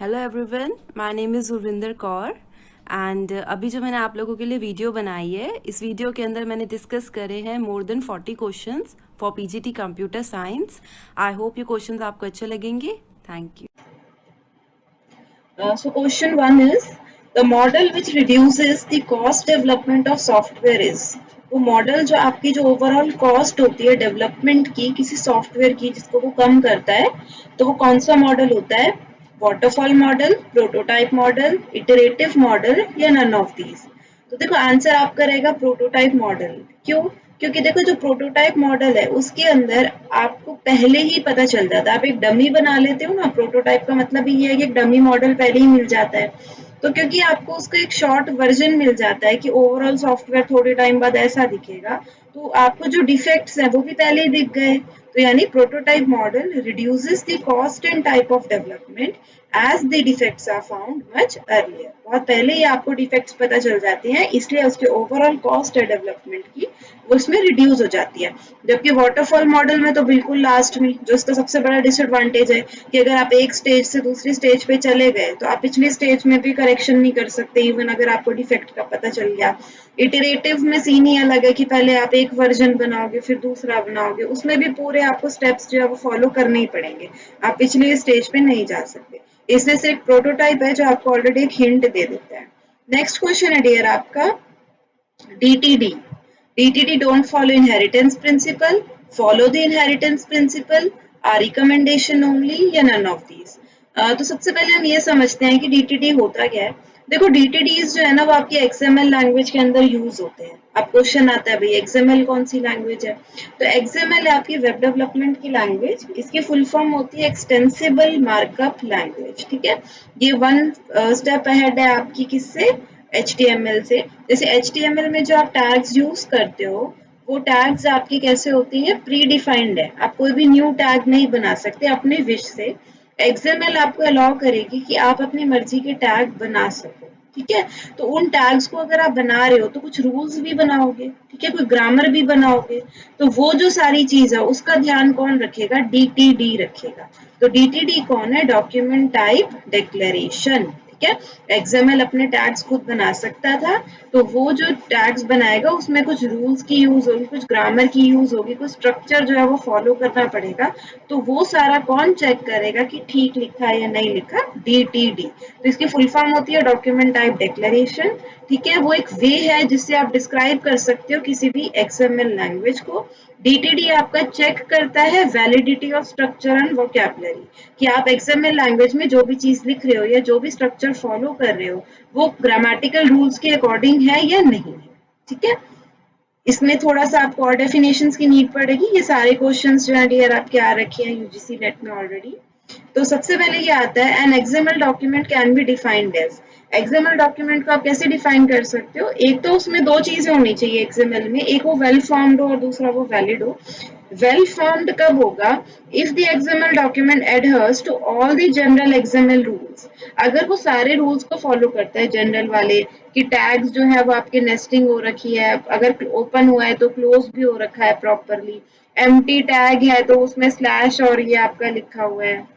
Hello everyone, my name is Urvinder Kaur and अभी जो मैंने आप लोगों के लिए वीडियो बनाई है, इस वीडियो के अंदर मैंने डिस्कस करे हैं more than 40 questions for PGT computer science. I hope ये क्वेश्चंस आपको अच्छे लगेंगे। Thank you. So question one is the model which reduces the cost development of software is वो मॉडल जो आपकी जो ओवरऑल कॉस्ट होती है डेवलपमेंट की किसी सॉफ्टवेयर की जिसको वो कम करता है तो वो कौन सा मॉडल होता है। Waterfall model, prototype model, iterative model या नन ऑफ दीज। तो देखो आंसर आपका रहेगा प्रोटोटाइप मॉडल। क्यों? क्योंकि देखो जो प्रोटोटाइप मॉडल है उसके अंदर आपको पहले ही पता चल जाता है। आप एक डमी बना लेते हो ना, प्रोटोटाइप का मतलब ही ये है कि एक डमी मॉडल पहले ही मिल जाता है। तो क्योंकि आपको उसका एक शॉर्ट वर्जन मिल जाता है कि ओवरऑल सॉफ्टवेयर थोड़े टाइम बाद ऐसा दिखेगा, तो आपको जो डिफेक्ट्स हैं वो भी पहले ही दिख गए। तो यानी prototype model reduces the cost and type of development as the defects are found much earlier. बहुत पहले ही आपको डिफेक्ट्स पता चल जाते हैं, इसलिए उसके ओवरऑल कॉस्ट है डेवलपमेंट की वो उसमें रिड्यूस हो जाती है। जबकि वाटरफॉल मॉडल में तो बिल्कुल लास्ट में, जो इसका सबसे बड़ा डिसएडवांटेज है कि अगर आप एक स्टेज से दूसरी स्टेज पे चले गए तो आप पिछली स्टेज में भी करेक्शन नहीं कर सकते, इवन अगर आपको डिफेक्ट का पता चल गया। इटरेटिव में सीन ही अलग है कि पहले आप एक वर्जन बनाओगे फिर दूसरा बनाओगे, उसमें भी पूरे आपको स्टेप्स जो है वो फॉलो करने ही पड़ेंगे, आप पिछली स्टेज पे नहीं जा सकते। इसमें से एक प्रोटोटाइप है जो आपको ऑलरेडी एक हिंट दे देता है। नेक्स्ट क्वेश्चन है डियर आपका DTD. DTD don't follow inheritance principle, follow the inheritance principle, are recommendation only या none of these। तो सबसे पहले हम ये समझते हैं कि DTD होता क्या है। देखो DTDs जो है ना वो आपकी XML लैंग्वेज के अंदर यूज होते हैं। अब क्वेश्चन आता है भाई XML कौन सी लैंग्वेज है, तो XML है आपकी वेब डेवलपमेंट की लैंग्वेज। इसकी फुल फॉर्म होती है एक्सटेंसिबल मार्कअप लैंग्वेज। ठीक है, ये वन स्टेप अहेड है आपकी किससे, HTML से। जैसे HTML में जो आप टैग्स यूज करते हो वो टैग्स आपकी कैसे होती हैं, प्री डिफाइंड है, आप कोई भी न्यू टैग नहीं बना सकते अपने विश से। XML आपको अलाउ करेगी कि आप अपनी मर्जी के टैग बना सको। ठीक है, तो उन टैग्स को अगर आप बना रहे हो तो कुछ रूल्स भी बनाओगे, ठीक है, कोई ग्रामर भी बनाओगे। तो वो जो सारी चीज है उसका ध्यान कौन रखेगा, DTD रखेगा। तो DTD कौन है, डॉक्यूमेंट टाइप डिक्लेरेशन। ठीक है, XML अपने टैग्स खुद बना सकता था, तो वो जो टैग्स बनाएगा उसमें कुछ रूल्स की यूज होगी, कुछ ग्रामर की यूज होगी, कुछ स्ट्रक्चर जो है वो फॉलो करना पड़ेगा। तो वो सारा कौन चेक करेगा कि ठीक लिखा है या नहीं लिखा, DTD। तो इसकी फुल फॉर्म होती है डॉक्यूमेंट टाइप डिक्लेरेशन। ठीक है, वो एक वे है जिससे आप डिस्क्राइब कर सकते हो किसी भी XML लैंग्वेज को। DTD आपका चेक करता है validity of structure and vocabulary, कि आप XML लैंग्वेज में जो भी चीज लिख रहे हो या जो भी स्ट्रक्चर फॉलो कर रहे हो वो ग्रामेटिकल रूल्स के अकॉर्डिंग है या नहीं है। ठीक है, इसमें थोड़ा सा आपको और डेफिनेशंस की नीड पड़ेगी। ये सारे क्वेश्चंस जो है डियर आपके आ रखे हैं यूजीसी नेट में ऑलरेडी। तो सबसे पहले ये आता है an XML document can be defined as. XML document को आप कैसे डिफाइन कर सकते हो, एक तो उसमें दो चीजें होनी चाहिए एक्सएमएल में, एक वो वेल फॉर्म्ड हो और दूसरा वो वैलिड हो। वेल फॉर्म्ड कब होगा, if the XML document adheres to all the general XML rules. अगर वो सारे रूल्स को फॉलो करता है जनरल वाले, कि टैग्स जो है वो आपके नेस्टिंग हो रखी है, अगर ओपन हुआ है तो क्लोज भी हो रखा है प्रॉपरली, एम्प्टी टैग है तो उसमें स्लैश और ये आपका लिखा हुआ है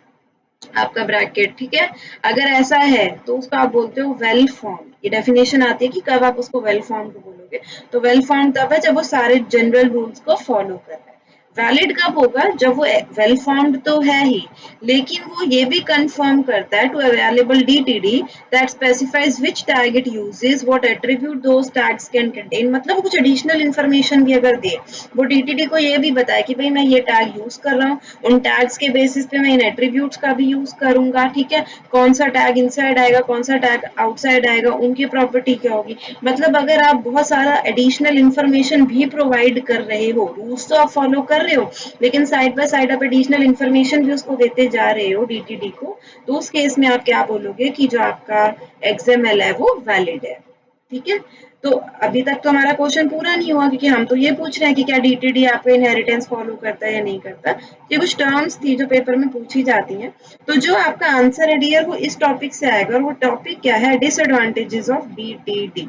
आपका ब्रैकेट। ठीक है, अगर ऐसा है तो उसको आप बोलते हो वेल फॉर्म। ये डेफिनेशन आती है कि कब आप उसको वेल फॉर्म को बोलोगे, तो वेल फॉर्म तब है जब वो सारे जनरल रूल्स को फॉलो कर रहा है। वैलिड कब होगा, जब वो वेल फॉर्म्ड तो है ही लेकिन वो ये भी कंफर्म करता है to available DTD that specifies which tag it uses, what attribute those tags can contain. मतलब वो कुछ एडिशनल इन्फॉर्मेशन भी अगर दे, वो DTD को ये भी बताए कि भाई मैं ये टैग यूज कर रहा हूँ, उन टैग्स के बेसिस पे मैं इन एट्रीब्यूट्स का भी यूज करूंगा। ठीक है, कौन सा टैग इनसाइड आएगा कौन सा टैग आउटसाइड आएगा, उनकी प्रॉपर्टी क्या होगी। मतलब अगर आप बहुत सारा एडिशनल इन्फॉर्मेशन भी प्रोवाइड कर रहे हो, रूल्स तो आप फॉलो कर रहे हो लेकिन साइड बाय साइड आप एडिशनल इन्फॉर्मेशन भी उसको देते जा रहे हो DTD को, तो उस केस में आप क्या बोलोगे कि जो आपका XML है वो वैलिड है। ठीक है, तो अभी तक तो हमारा क्वेश्चन पूरा नहीं हुआ क्योंकि हम तो ये पूछ रहे हैं कि क्या DTD आपका इनहेरिटेंस फॉलो करता है या नहीं करता। ये कुछ टर्म्स थी जो पेपर में पूछी जाती हैं। तो जो आपका आंसर है डियर वो इस टॉपिक से आएगा, और वो टॉपिक क्या है, डिसएडवांटेजेस ऑफ DTD।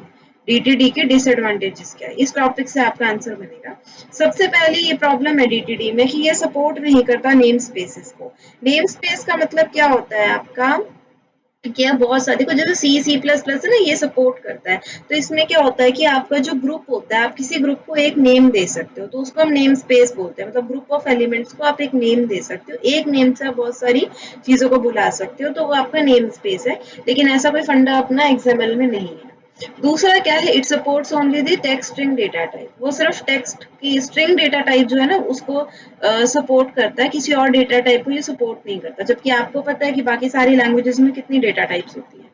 DTD के डिसएडवांटेजेस क्या है, इस टॉपिक से आपका आंसर बनेगा। सबसे पहले ये प्रॉब्लम है DTD में कि ये सपोर्ट नहीं करता नेम स्पेसेस को। नेम स्पेस का मतलब क्या होता है आपका, किया बहुत सारे, देखो जैसे सी सी प्लस प्लस है ना, ये सपोर्ट करता है। तो इसमें क्या होता है कि आपका जो ग्रुप होता है, आप किसी ग्रुप को एक नेम दे सकते हो, तो उसको हम नेम स्पेस बोलते हैं। मतलब ग्रुप ऑफ एलिमेंट्स को आप एक नेम दे सकते हो, एक नेम से आप बहुत सारी चीजों को बुला सकते हो, तो वो आपका नेम स्पेस है। लेकिन ऐसा कोई फंडा अपना एक्सएमएल में नहीं है। दूसरा क्या है, it supports only the text string data type. वो सिर्फ टेक्स्ट की स्ट्रिंग डेटा टाइप जो है ना, उसको सपोर्ट करता है, किसी और डेटा टाइप को ये सपोर्ट नहीं करता। जबकि आपको पता है कि बाकी सारी लैंग्वेजेस में कितनी डेटा टाइप्स होती है।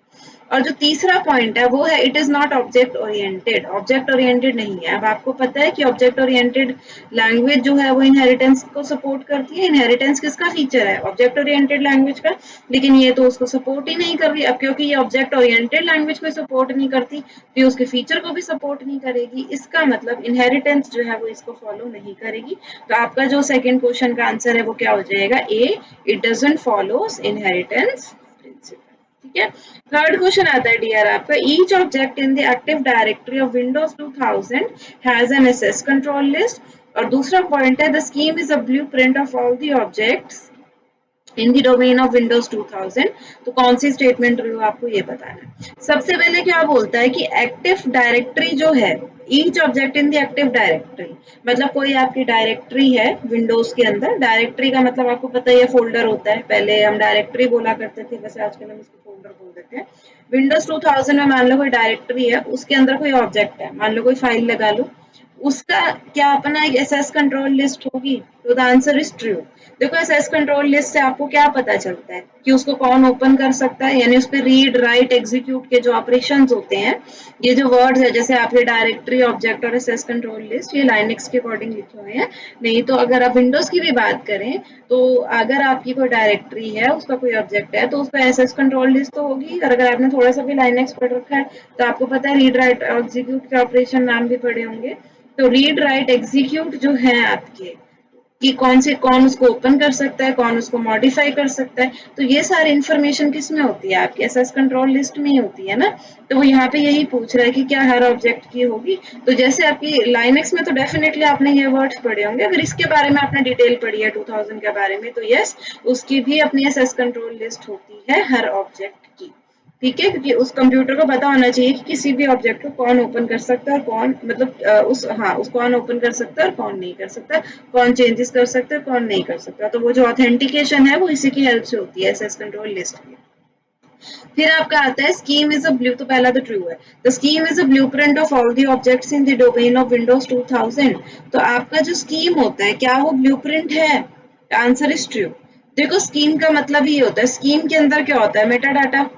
और जो तीसरा पॉइंट है वो है, it is not object oriented. Object oriented नहीं है। अब आपको पता है कि ऑब्जेक्ट ओरिएंटेड लैंग्वेज जो है वो इनहेरिटेंस को सपोर्ट करती है। इनहेरिटेंस किसका फीचर है? ऑब्जेक्ट ओरिएंटेड लैंग्वेज का। लेकिन ये तो उसको सपोर्ट ही नहीं कर रही। अब क्योंकि ये ऑब्जेक्ट ओरिएंटेड लैंग्वेज को सपोर्ट नहीं करती, तो ये उसके फीचर को भी सपोर्ट नहीं करेगी। इसका मतलब इनहेरिटेंस जो है वो इसको फॉलो नहीं करेगी। तो आपका जो सेकंड क्वेश्चन का आंसर है वो क्या हो जाएगा? A, it doesn't follows inheritance principle. ठीक है। थर्ड क्वेश्चन आता है डियर आपका, each object in the active directory of Windows 2000 has an access control list. और दूसरा पॉइंट है, the scheme is a blueprint of all the objects in the domain of Windows 2000। तो कौन सी statement रही हो आपको ये बताना है। सबसे पहले क्या बोलता है कि एक्टिव डायरेक्टरी जो है, each object in the active directory, मतलब कोई आपकी डायरेक्टरी है विंडोज के अंदर। डायरेक्टरी का मतलब आपको पता है फोल्डर होता है। पहले हम डायरेक्टरी बोला करते थे, वैसे आजकल हम इसको फोल्डर बोल देते हैं। विंडोज 2000 में मान लो कोई डायरेक्टरी है, उसके अंदर कोई ऑब्जेक्ट है, मान लो कोई फाइल लगा लो, उसका क्या अपना एक एसएस कंट्रोल लिस्ट होगी? तो द आंसर इज ट्रू। देखो एसएस कंट्रोल लिस्ट से आपको क्या पता चलता है कि उसको कौन ओपन कर सकता है, यानी उस पर रीड राइट एग्जीक्यूट के जो ऑपरेशन होते हैं, ये जो वर्ड्स है, जैसे आपके डायरेक्टरी ऑब्जेक्ट और एसएस कंट्रोल लिस्ट, ये लाइनक्स के अकॉर्डिंग लिखे हुए हैं। नहीं तो अगर आप विंडोज की भी बात करें, तो अगर आपकी कोई डायरेक्टरी है, उसका कोई ऑब्जेक्ट है, तो उसका एसएस कंट्रोल लिस्ट तो होगी। और अगर आपने थोड़ा सा भी लाइनक्स पढ़ रखा है, तो आपको पता है रीड राइट एग्जीक्यूट के ऑपरेशन नाम भी पढ़े होंगे। तो रीड राइट एग्जीक्यूट जो है आपके, कि कौन उसको ओपन कर सकता है, कौन उसको मॉडिफाई कर सकता है, तो ये सारी इंफॉर्मेशन किस में होती है? आपके एसएस कंट्रोल लिस्ट में ही होती है ना। तो वो यहाँ पे यही पूछ रहा है कि क्या हर ऑब्जेक्ट की होगी। तो जैसे आपकी लाइनक्स में तो डेफिनेटली आपने ये वर्ड्स पढ़े होंगे। अगर इसके बारे में आपने डिटेल पढ़ी है 2000 के बारे में, तो यस, उसकी भी अपनी एसएस कंट्रोल लिस्ट होती है हर ऑब्जेक्ट की। ठीक है, क्योंकि उस कंप्यूटर को पता होना चाहिए कि किसी भी ऑब्जेक्ट को कौन ओपन कर सकता है और कौन, मतलब उस कौन ओपन कर सकता है और कौन नहीं कर सकता, कौन चेंजेस कर सकता है, कौन नहीं कर सकता। तो वो जो ऑथेंटिकेशन है वो इसी की हेल्प से होती है एसएस कंट्रोल लिस्ट की। फिर आपका आता है, स्कीम इज अ ब्लू, तो पहला तो ट्रू है। The scheme is a blueprint of all the objects in the domain of Windows 2000। तो आपका जो स्कीम होता है, क्या वो ब्लूप्रिंट है? Answer is true. देखो स्कीम का मतलब ही होता है, स्कीम के अंदर क्या होता है? Meta data.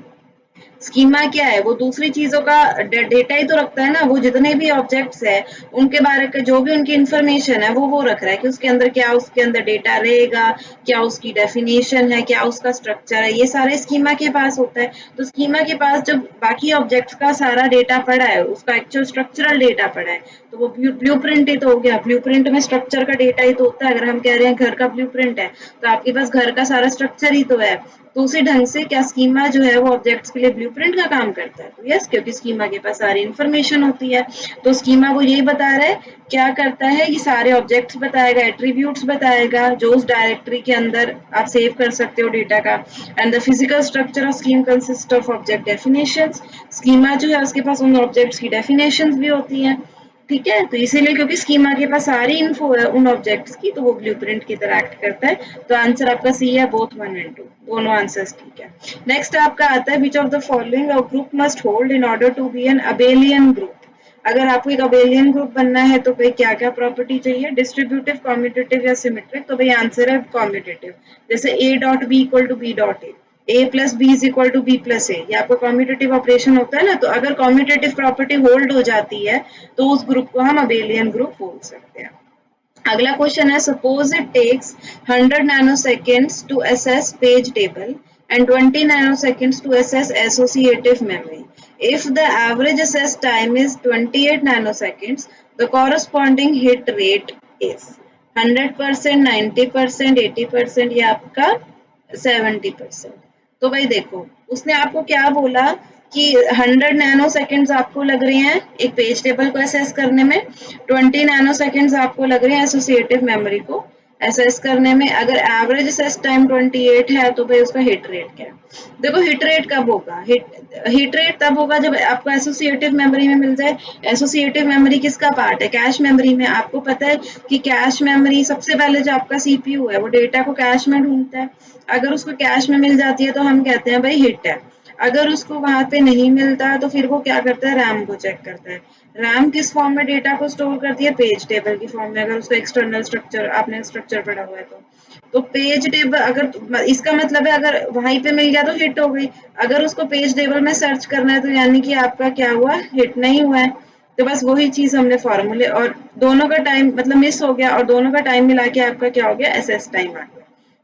स्कीमा क्या है? वो दूसरी चीजों का डेटा ही तो रखता है ना। वो जितने भी ऑब्जेक्ट्स है, उनके बारे का जो भी उनकी इंफॉर्मेशन है, वो रख रहा है कि उसके अंदर क्या, उसके अंदर डेटा रहेगा, क्या उसकी डेफिनेशन है, क्या उसका स्ट्रक्चर है, ये सारे स्कीमा के पास होता है। तो स्कीमा के पास जब बाकी ऑब्जेक्ट्स का सारा डेटा पड़ा है, उसका एक्चुअल स्ट्रक्चरल डेटा पड़ा है, तो वो ब्लूप्रिंट ही तो हो गया। ब्लूप्रिंट में स्ट्रक्चर का डेटा ही तो होता है। अगर हम कह रहे हैं घर का ब्लूप्रिंट है, तो आपके पास घर का सारा स्ट्रक्चर ही तो है। तो उसी ढंग से क्या स्कीमा जो है वो ऑब्जेक्ट्स के लिए ब्लूप्रिंट का काम करता है। तो यस, क्योंकि स्कीमा के पास सारी इंफॉर्मेशन होती है। तो स्कीमा को यही बता रहा है, क्या करता है, ये सारे ऑब्जेक्ट्स बताएगा, एट्रीब्यूट्स बताएगा, जो उस डायरेक्टरी के अंदर आप सेव कर सकते हो डेटा का। And the physical structure of scheme consist of object definitions. Schema जो है उसके पास उन ऑब्जेक्ट्स की डेफिनेशंस भी होती हैं। ठीक है, तो इसीलिए क्योंकि स्कीमा के पास सारी इन्फो है उन ऑब्जेक्ट्स की, तो वो ब्लूप्रिंट की तरह एक्ट करता है। तो आंसर आपका सी है, बोथ 1 एंड 2, दोनों आंसर्स ठीक है। नेक्स्ट आपका आता है, which of the following a group must hold in order to be an abelian group. अगर आपको एक अबेलियन ग्रुप बनना है तो भाई क्या क्या प्रॉपर्टी चाहिए? डिस्ट्रीब्यूटिव, कॉम्यूटेटिव या सिमेट्रिक। तो भाई आंसर है कॉम्यूटेटिव। जैसे A dot B equal to B dot A plus B is equal to B plus A, ये आपका कॉम्यूटेटिव ऑपरेशन होता है ना। तो अगर कॉम्यूटेटिव प्रॉपर्टी होल्ड हो जाती है, तो उस ग्रुप को हम अबेलियन ग्रुप बोल सकते हैं। अगला क्वेश्चन है, suppose it takes 100 nanoseconds to access page table and 20 nanoseconds to access associative memory. If the average access time is 28 nanoseconds, the corresponding hit rate is 100%, 90%, 80% या आपका 70%। तो भाई देखो, उसने आपको क्या बोला कि 100 नैनो सेकेंड्स आपको लग रहे हैं एक पेज टेबल को एसेस करने में, 20 नैनो सेकेंड्स आपको लग रहे हैं एसोसिएटिव मेमोरी को, असेस करने में। अगर एवरेज असेस टाइम 28 है तो भाई उसका हिट रेट क्या है। देखो हिट रेट कब होगा, हिट रेट तब होगा जब आपको एसोसिएटिव मेमोरी में मिल जाए। एसोसिएटिव मेमोरी किसका पार्ट है, कैश मेमोरी में। आपको पता है कि कैश मेमोरी सबसे पहले जो आपका सीपीयू है वो डेटा को कैश में ढूंढता है। अगर उसको कैश में मिल जाती है तो हम कहते हैं भाई हिट है। अगर उसको वहां पे नहीं मिलता तो फिर वो क्या करता है, रैम को चेक करता है। रैम किस फॉर्म में डेटा को स्टोर करती है, पेज टेबल की फॉर्म में। अगर उसको एक्सटर्नल स्ट्रक्चर, आपने स्ट्रक्चर पढ़ा हुआ है तो पेज टेबल, अगर इसका मतलब है अगर वहीं पे मिल गया तो हिट हो गई। अगर उसको पेज टेबल में सर्च करना है तो यानी कि आपका क्या हुआ, हिट नहीं हुआ है। तो बस वही चीज हमने फॉर्मूले, और दोनों का टाइम मतलब मिस हो गया और दोनों का टाइम मिला के आपका क्या हो गया, एसएस टाइम आ गया।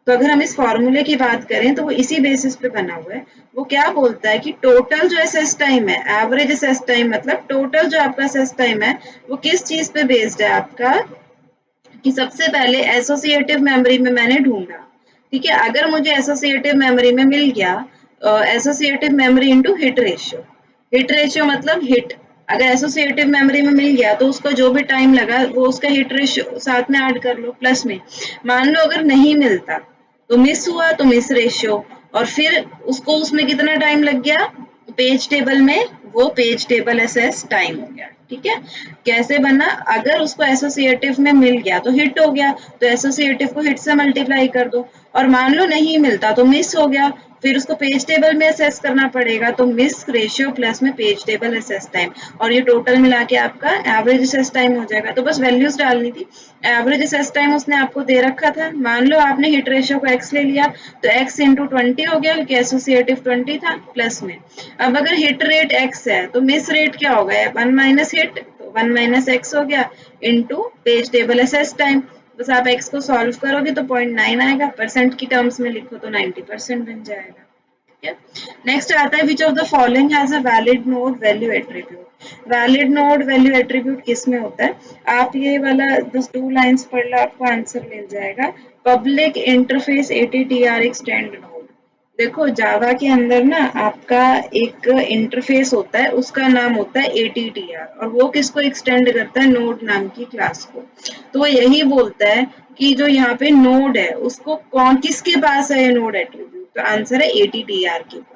तो अगर हम इस फॉर्मूले की बात करें तो वो इसी बेसिस पे बना हुआ है। वो क्या बोलता है कि टोटल जो एसएस टाइम है, एवरेज एसएस टाइम मतलब टोटल जो आपका एसएस टाइम है, वो किस चीज पे बेस्ड है आपका, कि सबसे पहले एसोसिएटिव मेमोरी में मैंने ढूंढा। ठीक है, अगर मुझे एसोसिएटिव मेमोरी में मिल गया, associative memory into hit ratio. Hit ratio मतलब हिट, अगर एसोसिएटिव मेमोरी में मिल गया तो उसका जो भी टाइम लगा वो उसका हिट रेशियो साथ में ऐड कर लो प्लस में। मान लो अगर नहीं मिलता तो मिस हुआ तो मिस रेशियो, और फिर उसको उसमें कितना टाइम लग गया पेज टेबल में, वो पेज टेबल एसएस टाइम हो गया। ठीक है, कैसे बना, अगर उसको एसोसिएटिव में मिल गया तो हिट हो गया, तो एसोसिएटिव को हिट से मल्टीप्लाई कर दो। और मान लो नहीं मिलता तो मिस हो गया, फिर उसको पेज टेबल में असेस करना पड़ेगा, तो मिस रेशियो प्लस में पेज टेबल असेस टाइम, और ये टोटल मिला के आपका एवरेज असेस टाइम हो जाएगा। तो बस वैल्यूज डालनी थी। एवरेज असेस टाइम उसने आपको दे रखा था, मान लो आपने हिट रेशियो को एक्स ले लिया तो एक्स इंटू 20 हो गया क्योंकि एसोसिएटिव 20 था, प्लस में। अब अगर हिट रेट एक्स है तो मिस रेट क्या हो गया, 1 माइनस हिट, तो 1 माइनस एक्स हो गया into page table assess time. बस आप एक्स को सॉल्व करोगे तो 0.9 आएगा, परसेंट की टर्म्स में लिखो तो 90% बन जाएगा। ठीक है, नेक्स्ट आता है which of the following has a valid node value attribute. Valid node value attribute किस में होता है, आप ये वाला बस 2 लाइंस पढ़ लो आपको आंसर मिल जाएगा। Public interface ATTR extend node. देखो जावा के अंदर ना आपका एक इंटरफेस होता है, उसका नाम होता है एटीटीआर, और वो किसको एक्सटेंड करता है, नोड नाम की क्लास को। तो वो यही बोलता है कि जो यहाँ पे नोड है उसको कौन किसके पास है ये नोड एट्रीब्यूट, तो आंसर है एटीटीआर के पास।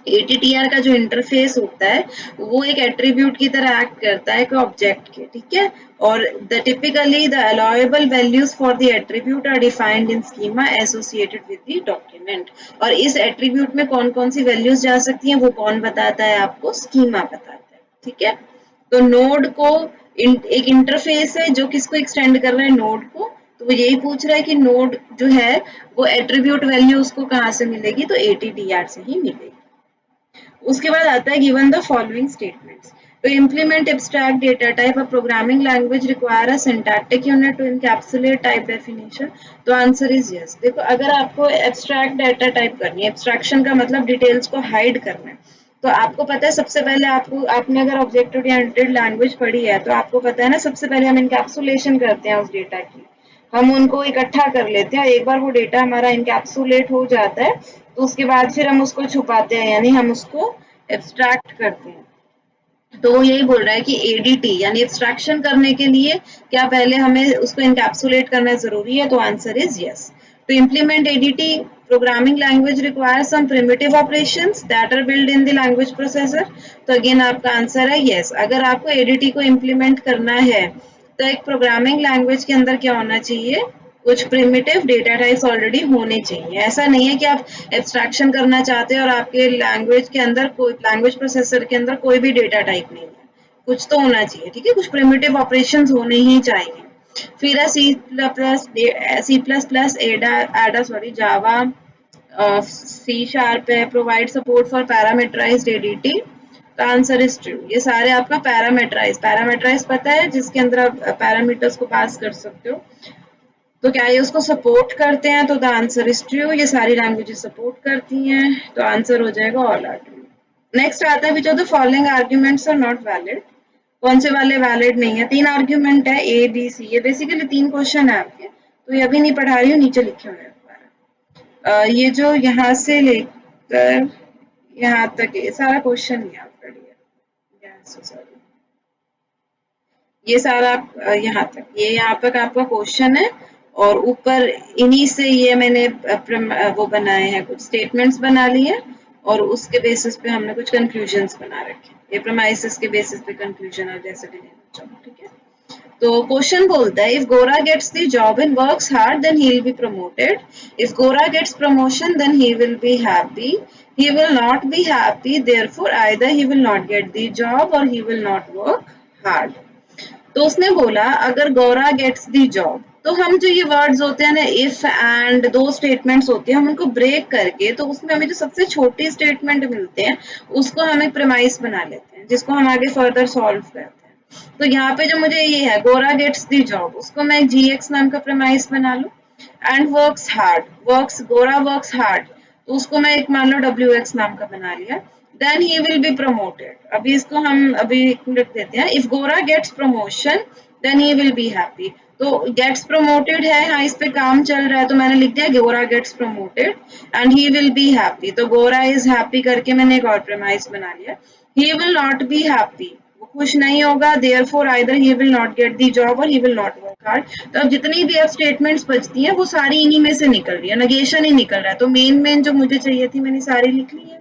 एटीटीआर का जो इंटरफेस होता है वो एक एट्रीब्यूट की तरह एक्ट करता है, ऑब्जेक्ट के। ठीक है, और the typically the allowable values for the attribute are defined in schema associated with the document. और इस एट्रीब्यूट में कौन कौन सी वैल्यूज जा सकती हैं वो कौन बताता है आपको, स्कीमा बताता है। ठीक है, तो नोड को एक इंटरफेस है जो किसको एक्सटेंड कर रहा है, नोड को। तो वो यही पूछ रहा है कि नोड जो है वो एट्रीब्यूट वैल्यू उसको कहाँ से मिलेगी, तो एटीटीआर से ही मिलेगी। उसके बाद आता है given the following statements. To implement abstract data type, a programming language require a syntactic unit to encapsulate type definition. तो आंसर इज यस। देखो अगर आपको एब्स्ट्रैक्ट डाटा टाइप करनी है, एब्स्ट्रैक्शन का मतलब डिटेल्स को हाइड करना है, तो आपको पता है सबसे पहले आपको, आपने अगर ऑब्जेक्ट ओरिएंटेड लैंग्वेज पढ़ी है तो आपको पता है ना, सबसे पहले हम इनकैप्सुलेशन करते हैं उस डेटा की। हम उनको इकट्ठा कर लेते हैं, एक बार वो डेटा हमारा इनकैप्सुलेट हो जाता है तो उसके बाद फिर हम उसको छुपाते हैं, यानी हम उसको एब्स्ट्रैक्ट करते हैं। तो वो यही बोल रहा है कि एडीटी यानी एब्स्ट्रैक्शन करने के लिए क्या पहले हमें उसको इनकैप्सुलेट करना जरूरी है, तो answer is yes. To implement ADT, programming language requires some primitive operations that are build in the language processor. तो अगेन आपका आंसर है यस। अगर आपको एडीटी को इम्प्लीमेंट करना है तो एक प्रोग्रामिंग लैंग्वेज के अंदर क्या होना चाहिए, कुछ प्रिमिटिव डेटा टाइप्स ऑलरेडी होने चाहिए। ऐसा नहीं है कि आप एब्स्ट्रैक्शन करना चाहते हैं और आपके लैंग्वेज के अंदर कोई, लैंग्वेज प्रोसेसर के अंदर कोई भी डेटा टाइप नहीं है, कुछ तो होना चाहिए। ठीक है, कुछ प्रिमिटिव ऑपरेशंस होने ही चाहिए। फिर है C plus plus Ada Ada sorry Java, C sharp है, provide support for parameterised ADT. तो आंसर इज ट्रू। ये सारे आपका पैरामीटराइज पता है, जिसके अंदर आप पैरामीटर्स को पास कर सकते हो। तो क्या ये उसको सपोर्ट करते हैं, तो द आंसर इज ट्रू। ये सारी लैंग्वेजेस सपोर्ट करती हैं, तो आंसर हो जाएगा ऑल आर ट्रू। नेक्स्ट आता है which of the following arguments are not valid. कौन से वाले वैलिड नहीं है, 3 आर्ग्यूमेंट है ए बी सी, ये बेसिकली 3 क्वेश्चन है आपके, तो ये अभी नहीं पढ़ा रही हूँ, नीचे लिखे हुए हैं ये जो यहाँ से लेकर यहाँ तक ये सारा क्वेश्चन ही आप पढ़िए, सॉरी ये सारा यहाँ तक, ये यहाँ तक आपका क्वेश्चन है। और ऊपर इन्हीं से ये मैंने वो बनाए हैं, कुछ स्टेटमेंट्स बना लिए और उसके बेसिस पे हमने कुछ कंक्लूजन्स बना रखे। ये प्रेमाइसिस के बेसिस पे कंक्लूजन और जैसे भी लेना चाहो, ठीक है। तो क्वेश्चन बोलता है, if Gora gets the job and works hard then he will be promoted, if Gora gets promotion then he will be happy, he will not be happy, therefore either he will not get the job or he will not work hard। तो उसने बोला अगर Gaura gets the job, तो हम जो ये words होते हैं ना, इफ एंड, दो स्टेटमेंट्स होती हैं, हम उनको ब्रेक करके तो उसमें हमें जो सबसे छोटी स्टेटमेंट मिलते हैं उसको हम एक प्रेमाइस बना लेते हैं, जिसको हम आगे फर्दर सॉल्व करते हैं। तो यहाँ पे जो मुझे ये है गोरा गेट्स दी जॉब, उसको मैं GX नाम का प्रेमाइस बना लूं। एंड वर्क्स हार्ड, गोरा वर्क्स हार्ड, तो उसको मैं एक मान लो WX नाम का बना लिया। Then he will be promoted, अभी इसको हम अभी लिख देते हैं, if Gora gets promotion then he will be happy. तो गेट्स प्रमोटेड है, हाँ इस पे काम चल रहा है, तो मैंने लिख दिया Gora gets promoted and he will be happy. तो गोरा इज हैप्पी करके मैंने एक और प्रेमाइस बना लिया। He will not be happy, वो खुश नहीं होगा, therefore either he will not get the job और he will not work hard. तो अब जितनी भी अब स्टेटमेंट्स बचती हैं वो सारी इन्हीं में से निकल रही है, नेगेशन ही निकल रहा है। तो मेन जो मुझे चाहिए थी मैंने सारी लिख ली है।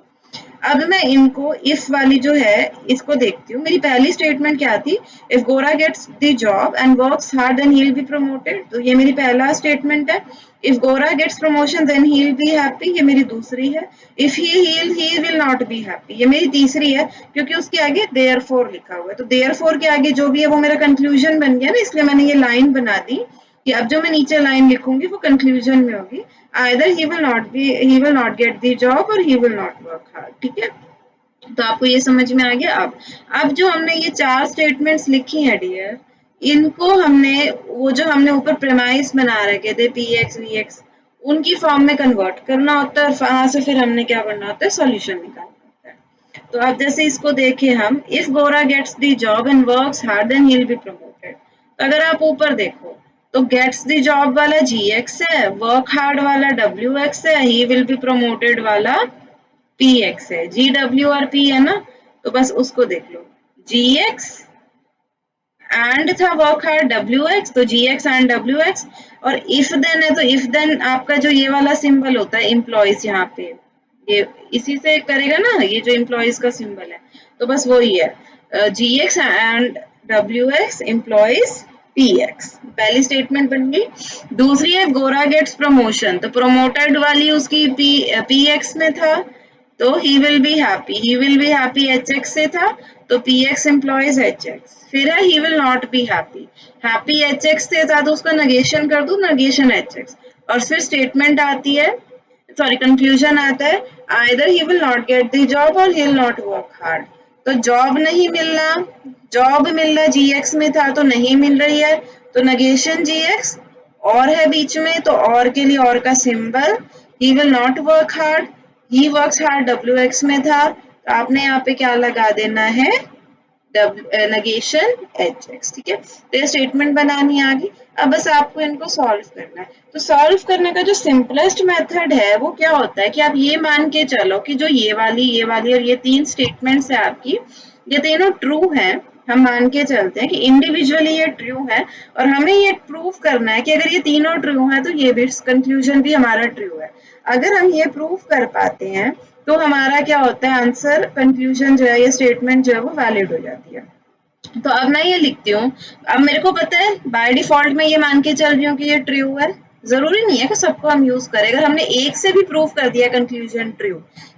अब मैं इनको इफ वाली जो है इसको देखती हूँ। मेरी पहली स्टेटमेंट क्या थी, if Gora gets the job and works hard then he will be promoted, तो ये मेरी पहला स्टेटमेंट है। If Gora gets promotion then he will be happy, ये मेरी दूसरी है। If he will not be happy, ये मेरी तीसरी है, क्योंकि उसके आगे देयरफॉर लिखा हुआ है। तो देयरफॉर के आगे जो भी है वो मेरा कंक्लूजन बन गया ना, इसलिए मैंने ये लाइन बना दी कि अब जो मैं नीचे लाइन लिखूंगी वो कंक्लूजन में होगी, either he will not get the job or he will not work hard। ठीक है, तो आपको ये समझ में आ गया। अब जो हमने ये 4 स्टेटमेंट्स लिखी हैं डियर, इनको हमने वो जो हमने ऊपर प्रेमाइस बना रखे थे PX VX, उनकी फॉर्म में कन्वर्ट करना होता है और वहां से फिर हमने क्या करना होता है, सॉल्यूशन निकालना होता है। तो अब जैसे इसको देखें हम, if Gora gets the job and works hard then he will be promoted, तो अगर आप ऊपर देखो तो गेट्स द जॉब वाला GX है, वर्क हार्ड वाला WX है, ही विल बी प्रमोटेड वाला PX है। GW और P है ना, तो बस उसको देख लो, GX एंड था वर्क हार्ड WX, तो GX एंड WX। और इफ देन है, तो इफ देन आपका जो ये वाला सिंबल होता है एम्प्लॉइज, यहाँ पे ये इसी से करेगा ना, ये जो एम्प्लॉइज का सिंबल है, तो बस वही है, GX and WX employees PX। पहली स्टेटमेंट बन गई। दूसरी है गोरा गेट्स प्रमोशन, तो प्रमोटेड वाली उसकी PX में था, तो ही विल बी हैप्पी HX से था, तो PX एम्प्लॉइज HX। फिर है he will not be happy HX से था, तो उसका नेगेशन कर दो, नेगेशन HX। और फिर स्टेटमेंट आती है, सॉरी कंक्लूजन आता है, either he will not get the job और he will not work hard. तो जॉब नहीं मिलना, जॉब मिलना GX में था तो नहीं मिल रही है, तो नेगेशन GX, और है बीच में तो और के लिए और का symbol, he will not work hard, he works hard WX में था, तो आपने यहाँ पे क्या लगा देना है, नेगेशन HX। ठीक है, तो ये स्टेटमेंट बनानी आ गई। अब बस आपको इनको सॉल्व करना है। तो सॉल्व करने का जो सिंपलेस्ट मेथड है वो क्या होता है कि आप ये मान के चलो कि जो ये वाली और ये 3 स्टेटमेंट्स है आपकी, ये तीनों ट्रू है। हम मान के चलते हैं कि इंडिविजुअली ये ट्रू है और हमें ये प्रूव करना है कि अगर ये तीनों ट्रू है तो ये भी कंक्लूजन भी हमारा ट्रू है। अगर हम ये प्रूव कर पाते हैं तो हमारा क्या होता है, आंसर, कंक्लूजन जो है, ये स्टेटमेंट जो है वो वैलिड हो जाती है। तो अब मैं ये लिखती हूँ, अब मेरे को पता है बाय डिफॉल्ट मैं ये मान के चल रही हूँ कि ये ट्रू है, जरूरी नहीं है कि सबको हम यूज करें। अगर हमने एक से भी प्रूव कर दिया कंक्लूजन ट्रू,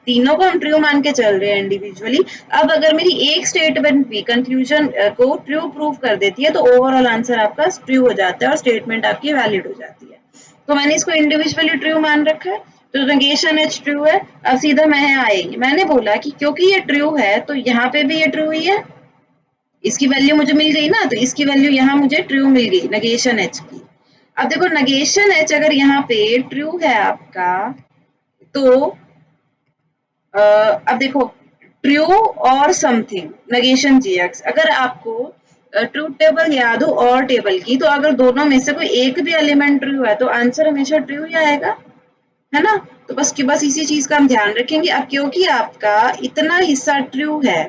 तीनों को हम ट्रू मान के चल रहे हैं इंडिविजुअली। अब अगर मेरी एक स्टेटमेंट भी कंक्लूजन को ट्रू प्रूव कर देती है तो ओवरऑल आंसर आपका ट्रू हो जाता है और स्टेटमेंट आपकी वैलिड हो जाती है। तो मैंने इसको इंडिविजुअली ट्रू मान रखा है, तो नेगेशन H ट्रू है। अब सीधा मैं आएगी, मैंने बोला कि क्योंकि ये ट्रू है तो यहाँ पे भी ये ट्रू ही है, इसकी वैल्यू मुझे मिल गई ना, तो इसकी वैल्यू यहाँ मुझे ट्रू मिल गई नेगेशन H की। अब देखो नेगेशन H अगर यहाँ पे ट्रू है आपका, तो अब देखो ट्रू और समथिंग नेगेशन GX, अगर आपको ट्रूथ टेबल याद हो और टेबल की, तो अगर दोनों में से कोई एक भी एलिमेंट ट्रू है तो आंसर हमेशा ट्रू ही आएगा, है ना। तो बस इसी चीज का हम ध्यान रखेंगे। अब क्योंकि आपका इतना हिस्सा ट्रू है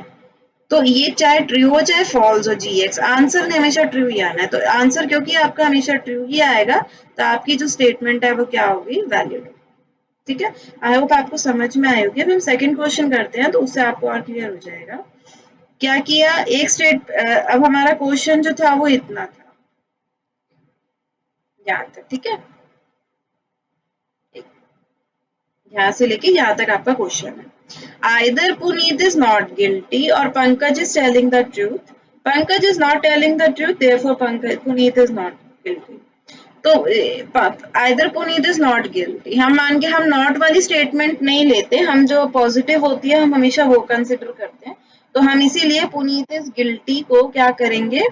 तो ये चाहे ट्रू हो चाहे फॉल्स हो जीएक्स, आंसर ने हमेशा ट्रू ही आना है। तो आंसर क्योंकि आपका हमेशा ट्रू ही आएगा, तो आपकी जो स्टेटमेंट है वो क्या होगी, वैलिड। ठीक है, आई होप आपको समझ में आई होगी। अब हम सेकंड क्वेश्चन करते हैं, तो उससे आपको और क्लियर हो जाएगा। क्या किया, एक अब हमारा क्वेश्चन जो था वो इतना था, यहाँ तक। ठीक है, यहाँ से लेके यहाँ तक आपका क्वेश्चन है। Either Puneet is not guilty or Pankaj is telling the truth. Pankaj is not telling the truth, therefore Puneet is not guilty. तो either Puneet is not guilty, हम मान के हम नॉट वाली स्टेटमेंट नहीं लेते, हम जो पॉजिटिव होती है हम हमेशा वो कंसिडर करते हैं। तो हम इसीलिए पुनीत इज गिल्टी को क्या करेंगे,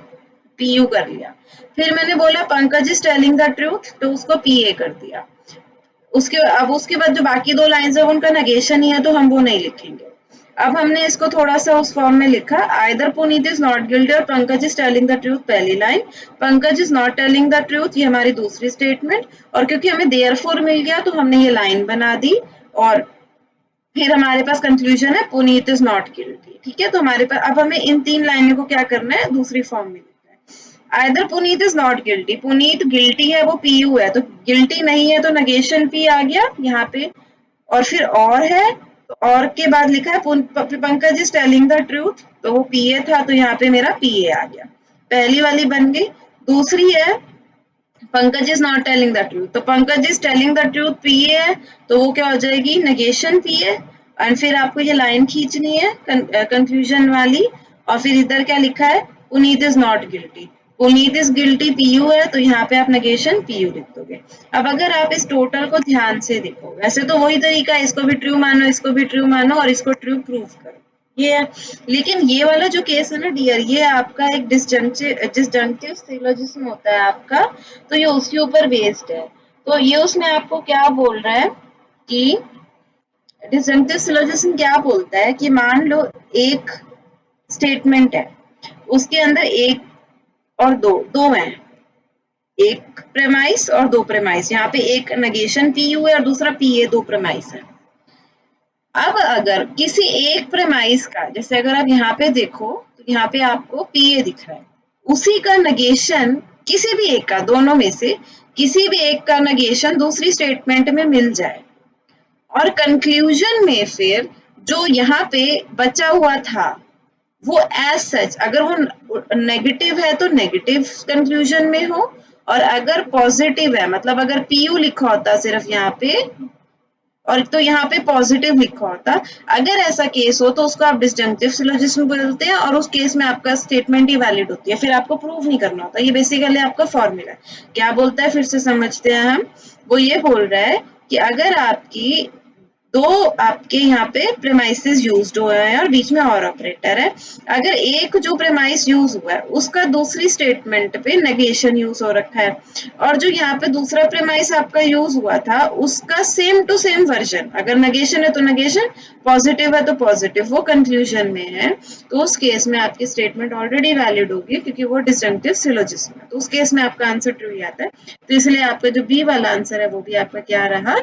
पीयू कर लिया। फिर मैंने बोला Pankaj is telling the truth, तो उसको पीए कर दिया। उसके बाद जो बाकी दो लाइंस है उनका नेगेशन ही है, तो हम वो नहीं लिखेंगे। अब हमने इसको थोड़ा सा उस फॉर्म में लिखा, either Puneet is not guilty और Pankaj is telling the truth पहली line, Pankaj is not telling the truth ये हमारी दूसरी स्टेटमेंट। और क्योंकि हमें देयरफॉर मिल गया तो हमने ये लाइन बना दी, और फिर हमारे पास कंक्लूजन है पुनीत इज नॉट गिल्टी। ठीक है, तो हमारे पास अब हमें इन तीन लाइनों को क्या करना है, दूसरी फॉर्म में लिखना है। Either Puneet is not guilty, Puneet guilty है वो पीयू है, तो गिल्टी नहीं है तो नेगेशन पी आ गया यहाँ पे। और फिर और है, तो और के बाद लिखा है Pankaj is telling the truth, तो वो पीए था तो यहाँ पे मेरा पीए आ गया, पहली वाली बन गई। दूसरी है Pankaj is not telling the truth, तो Pankaj is telling the truth पीए है, तो वो क्या हो जाएगी, नेगेशन पीए। और फिर आपको ये लाइन खींचनी है कंक्लूजन वाली, और फिर इधर क्या लिखा है, Puneet is not guilty, Puneet is guilty PU है, तो यहाँ पे आप नेगेशन पीयू लिख दोगे। अब अगर आप इस टोटल को ध्यान से देखो, वैसे तो वही तरीका है, इसको भी ट्रू मानो, इसको भी ट्रू मानो, और इसको ट्रू प्रूव करो, ये है। लेकिन ये वाला जो केस है ना डियर, ये आपका एक डिसजंक्टिव सिलोजिज्म होता है आपका, तो ये उसके ऊपर बेस्ड है। तो ये उसमें आपको क्या बोल रहा है कि डिसजंक्टिव सिलोजिज्म क्या बोलता है कि मान लो एक स्टेटमेंट है, उसके अंदर एक और दो दो हैं, एक प्रेमाइस और दो प्रेमाइस, यहाँ पे एक नेगेशन पीयू है और दूसरा पीए, दो प्रेमाइस है। अब अगर किसी एक प्रेमाइस का, जैसे अगर आप यहाँ पे देखो तो यहाँ पे आपको पीए दिख रहा है, उसी का नेगेशन किसी भी एक का, दोनों में से किसी भी एक का नेगेशन दूसरी स्टेटमेंट में मिल जाए, और कंक्लूजन में फिर जो यहाँ पे बचा हुआ था वो एज सच, अगर वो नेगेटिव है तो नेगेटिव कंक्लूजन में हो, और अगर पॉजिटिव है, मतलब अगर पीयू लिखा होता सिर्फ यहाँ पे, और तो यहाँ पे पॉजिटिव लिखा होता, अगर ऐसा केस हो तो उसको आप डिसजंक्टिव सिलोजिज्म बोलते हैं, और उस केस में आपका स्टेटमेंट ही वैलिड होती है, फिर आपको प्रूव नहीं करना होता। ये बेसिकली आपका फॉर्मूला है। क्या बोलता है, फिर से समझते हैं हम। वो ये बोल रहा है कि अगर आपकी दो आपके यहाँ पे प्रेमाइसेस यूज्ड हुए हैं और बीच में और ऑपरेटर है, अगर एक जो प्रेमाइस यूज हुआ है उसका दूसरी स्टेटमेंट पे नेगेशन यूज हो रखा है, और जो यहाँ पे दूसरा प्रेमाइस आपका यूज हुआ था उसका सेम टू सेम वर्जन, अगर नेगेशन है तो नेगेशन, पॉजिटिव है तो पॉजिटिव, वो कंक्लूजन में है, तो उस केस में आपकी स्टेटमेंट ऑलरेडी वैलिड होगी, क्योंकि वो डिसजंक्टिव सिलोजिज्म है, तो उस केस में आपका आंसर ट्रू ही आता है। तो इसलिए आपका जो बी वाला आंसर है वो भी आपका क्या रहा,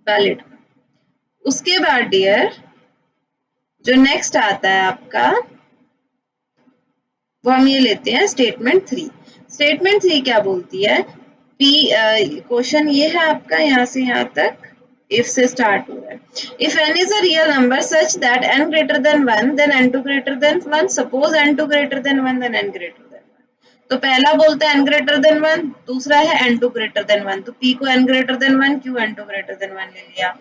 वैलिड। उसके बाद डियर जो नेक्स्ट आता है आपका, वो हम ये लेते हैं स्टेटमेंट 3। स्टेटमेंट 3 क्या बोलती है, पी क्वेश्चन ये है आपका यहाँ से यहाँ तक, इफ से स्टार्ट हो रहा है। If n is a real number such that n greater than 1 then n2 greater than 1, suppose n2 greater than 1 then n greater than 1। तो पहला बोलता है n greater than 1, दूसरा है n2 greater than 1, तो p को n greater than 1 q n2 greater than 1 ले लिया।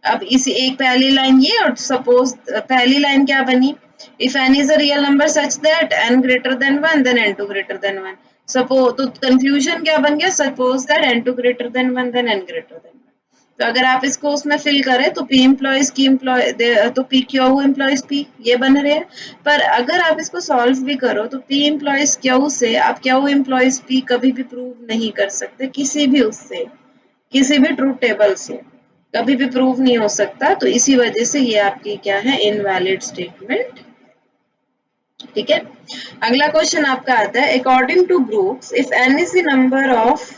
अब इसी एक पहली लाइन ये, और सपोज पहली लाइन क्या बनी, if n is a real number such that n greater than 1 then n2 greater than 1, suppose तो कंफ्यूजन क्या बन गया, suppose that n2 greater than 1 then n greater than 1। तो अगर आप इसको उसमें फिल करें तो p इम्प्लॉइज की तो p क्यू इम्प्लॉइज p ये बन रहे हैं। पर अगर आप इसको सॉल्व भी करो तो p इम्प्लॉइज क्यू से आप क्यू इम्प्लॉइज p कभी भी प्रूव नहीं कर सकते, किसी भी उससे, किसी भी ट्रूथ टेबल से कभी भी प्रूव नहीं हो सकता। तो इसी वजह से ये आपकी क्या है, इनवैलिड स्टेटमेंट। ठीक है, अगला क्वेश्चन आपका आता है, according to Brooks if n is the number of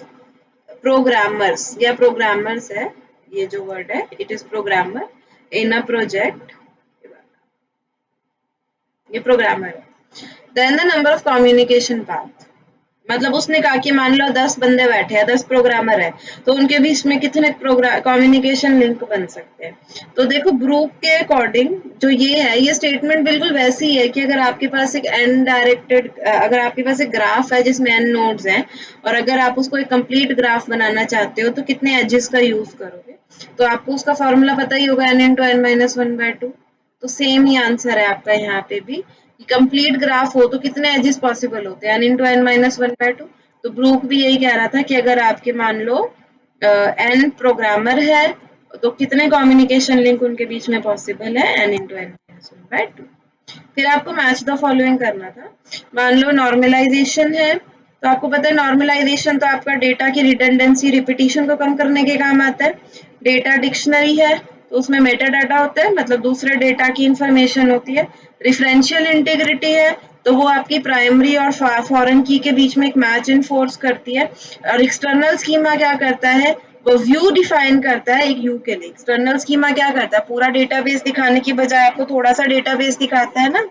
programmers, या प्रोग्रामर्स है ये जो वर्ड है, it is programmer in a project, ये प्रोग्रामर है। Then the number of communication path, मतलब उसने कहा कि मान लो 10 बंदे बैठे हैं, 10 प्रोग्रामर है, तो उनके बीच में कितने कम्युनिकेशन लिंक बन सकते हैं। तो देखो ब्रूक के अकॉर्डिंग जो ये है, ये स्टेटमेंट बिल्कुल वैसी है कि अगर आपके पास एक एन डायरेक्टेड, अगर आपके पास एक ग्राफ है जिसमें एन नोड्स हैं, और अगर आप उसको एक कंप्लीट ग्राफ बनाना चाहते हो तो कितने एजेस का यूज करोगे, तो आपको उसका फॉर्मूला पता ही होगा, N into N minus one by two. तो सेम ही आंसर है आपका यहाँ पे भी, कंप्लीट ग्राफ हो तो कितने एजेस पॉसिबल होते हैं, N into N minus one by two. तो ब्रूक भी यही कह रहा था कि अगर आपके मान लो एन प्रोग्रामर है तो कितने कम्युनिकेशन लिंक उनके बीच में पॉसिबल है, N into N minus one by two. फिर आपको मैच द फॉलोइंग करना था। मान लो नॉर्मलाइजेशन है, तो आपको पता है नॉर्मलाइजेशन तो आपका डेटा की रिडंडेंसी रिपीटिशन को कम करने के काम आता है। डेटा डिक्शनरी है तो उसमें मेटा डाटा होता है, मतलब दूसरे डेटा की इंफॉर्मेशन होती है। रिफरेंशियल इंटीग्रिटी है तो वो आपकी प्राइमरी और फॉरेन की के बीच में एक मैच इनफोर्स करती है। और एक्सटर्नल स्कीमा क्या करता है, वो व्यू डिफाइन करता है एक व्यू के लिए। एक्सटर्नल स्कीमा क्या करता है, पूरा डेटाबेस दिखाने की बजाय आपको थोड़ा सा डेटाबेस दिखाता है ना,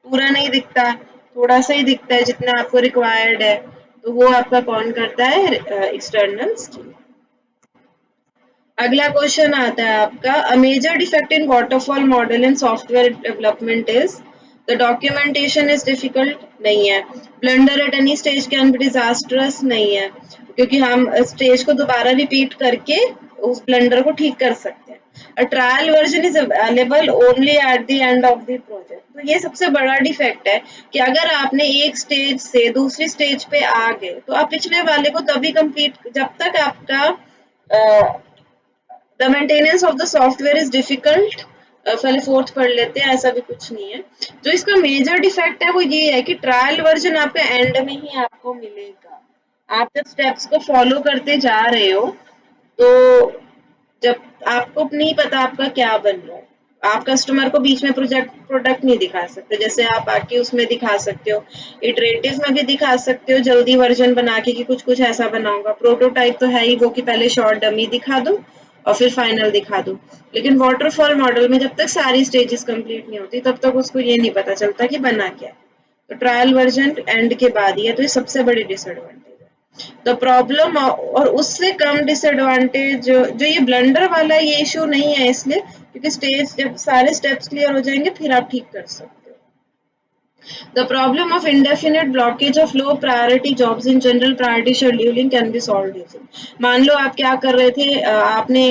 पूरा नहीं दिखता, थोड़ा सा ही दिखता है जितना आपको रिक्वायर्ड है, तो वो आपका कौन करता है, एक्सटर्नल स्कीमा। अगला क्वेश्चन आता है आपका, a major defect in waterfall model in software development is the documentation is difficult, नहीं है। Blunder at any stage can be disastrous, नहीं है, क्योंकि हम स्टेज को दोबारा रिपीट करके उस ब्लंडर को ठीक कर सकते हैं। A trial version is available only at the end of the project, तो ये सबसे बड़ा डिफेक्ट है कि अगर आपने एक स्टेज से दूसरी स्टेज पे आ गए तो आप पिछले वाले को तभी कंप्लीट, जब तक आपका the maintenance of the software is difficult, पहले फोर्थ पढ़ लेते हैं, ऐसा भी कुछ नहीं है। जो इसका मेजर डिफेक्ट है वो ये है कि ट्रायल वर्जन आपका एंड में ही आपको मिलेगा। आप जब स्टेप्स को फॉलो करते जा रहे हो तो जब आपको नहीं पता आपका क्या बन रहा है, आप कस्टमर को बीच में प्रोडक्ट नहीं दिखा सकते, जैसे आप आके उसमें दिखा सकते हो, इटरेटिव में भी दिखा सकते हो जल्दी वर्जन बना के कि कुछ कुछ ऐसा बनाऊंगा। प्रोटोटाइप तो है ही वो कि पहले शॉर्ट डमी दिखा दो और फिर फाइनल दिखा दो। लेकिन वाटरफॉल मॉडल में जब तक सारी स्टेजेस कंप्लीट नहीं होती तब तक उसको ये नहीं पता चलता कि बना क्या है। तो ट्रायल वर्जन एंड के बाद ही है, तो ये सबसे बड़ी डिसएडवांटेज है। द प्रॉब्लम, और उससे कम डिसएडवांटेज जो ये ब्लंडर वाला ये इशू नहीं है, इसलिए क्योंकि स्टेज जब सारे स्टेप्स क्लियर हो जाएंगे फिर आप ठीक कर सकते हो। The problem of indefinite blockage of low priority jobs in general priority scheduling can be solved using. मान लो आप क्या कर रहे थे, आपने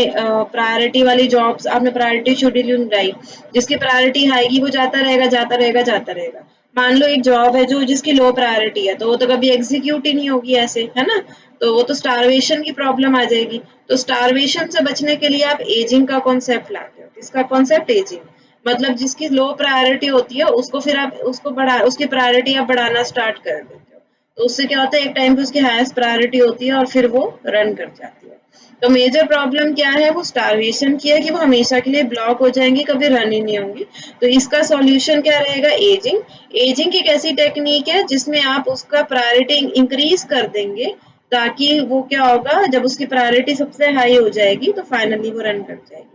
प्रायोरिटी वाली जॉब्स, आपने प्रायोरिटी शेड्यूलिंग बनाई, जिसकी प्रायोरिटी हाई की वो जाता रहेगा जाता रहेगा जाता रहेगा। मान लो एक जॉब है जो जिसकी लो प्रायोरिटी है तो वो तो कभी एग्जीक्यूट ही नहीं होगी ऐसे, है ना, तो वो तो स्टारवेशन की प्रॉब्लम आ जाएगी। तो स्टारवेशन से बचने के लिए आप एजिंग का कॉन्सेप्ट लाते हो। इसका कॉन्सेप्ट एजिंग, मतलब जिसकी लो प्रायोरिटी होती है उसको फिर आप उसको बढ़ा, उसकी प्रायोरिटी आप बढ़ाना स्टार्ट कर देते हो, तो उससे क्या होता है एक टाइम पे उसकी हाईएस्ट प्रायोरिटी होती है और फिर वो रन कर जाती है। तो मेजर प्रॉब्लम क्या है, वो स्टारवेशन की है कि वो हमेशा के लिए ब्लॉक हो जाएंगी, कभी रन ही नहीं होंगी। तो इसका सॉल्यूशन क्या रहेगा, एजिंग। एजिंग एक ऐसी टेक्निक है जिसमें आप उसका प्रायोरिटी इंक्रीज कर देंगे, ताकि वो क्या होगा, जब उसकी प्रायोरिटी सबसे हाई हो जाएगी तो फाइनली वो रन कर जाएगी।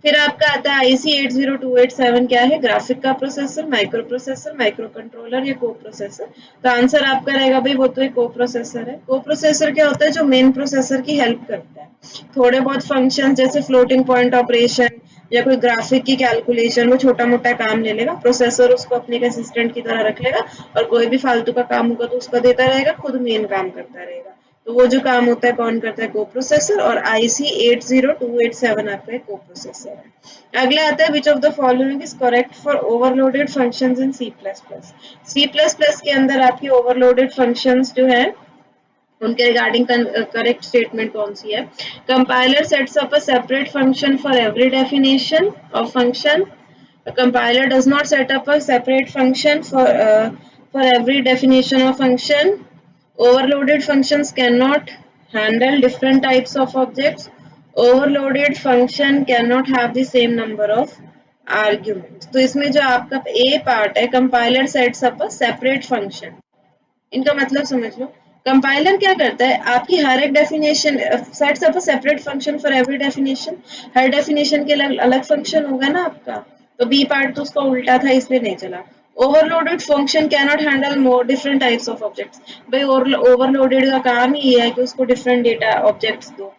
फिर आपका आता है IC 80287, क्या है, ग्राफिक का प्रोसेसर, माइक्रो कंट्रोलर या को प्रोसेसर। तो आंसर आपका रहेगा भाई वो तो एक को प्रोसेसर है। को प्रोसेसर क्या होता है, जो मेन प्रोसेसर की हेल्प करता है, थोड़े बहुत फंक्शन जैसे फ्लोटिंग पॉइंट ऑपरेशन या कोई ग्राफिक की कैलकुलेशन, वो छोटा मोटा काम ले लेगा, प्रोसेसर उसको अपने एक असिस्टेंट की तरह रख लेगा, और कोई भी फालतू का काम होगा तो उसका देता रहेगा, खुद मेन काम करता रहेगा। तो वो जो काम होता है कौन करता है, को प्रोसेसर। और IC 80287 आपका को प्रोसेसर है। अगला आता है, which of the following is correct for overloaded functions in C++। C++ के अंदर आपकी ओवरलोडेड फंक्शंस जो है उनके रिगार्डिंग करेक्ट स्टेटमेंट कौन सी है, compiler sets up a separate function for every definition of function. A compiler does not set up a separate function for every definition of function. Overloaded functions cannot handle different types of objects. Overloaded function cannot have the same number of arguments. तो इसमें जो आपका A part है, compiler sets up a separate function, इनका मतलब समझ लो। Compiler क्या करता है, आपकी हर एक definition sets up a separate function for every definition, her definition के अलग अलग फंक्शन होगा ना आपका। तो बी पार्ट तो उसका उल्टा था इसलिए नहीं चला। Overloaded function cannot handle more different types of objects. भाई ओवरलोडेड का काम ही ये है कि उसको डिफरेंट डेटा ऑब्जेक्ट्स दो।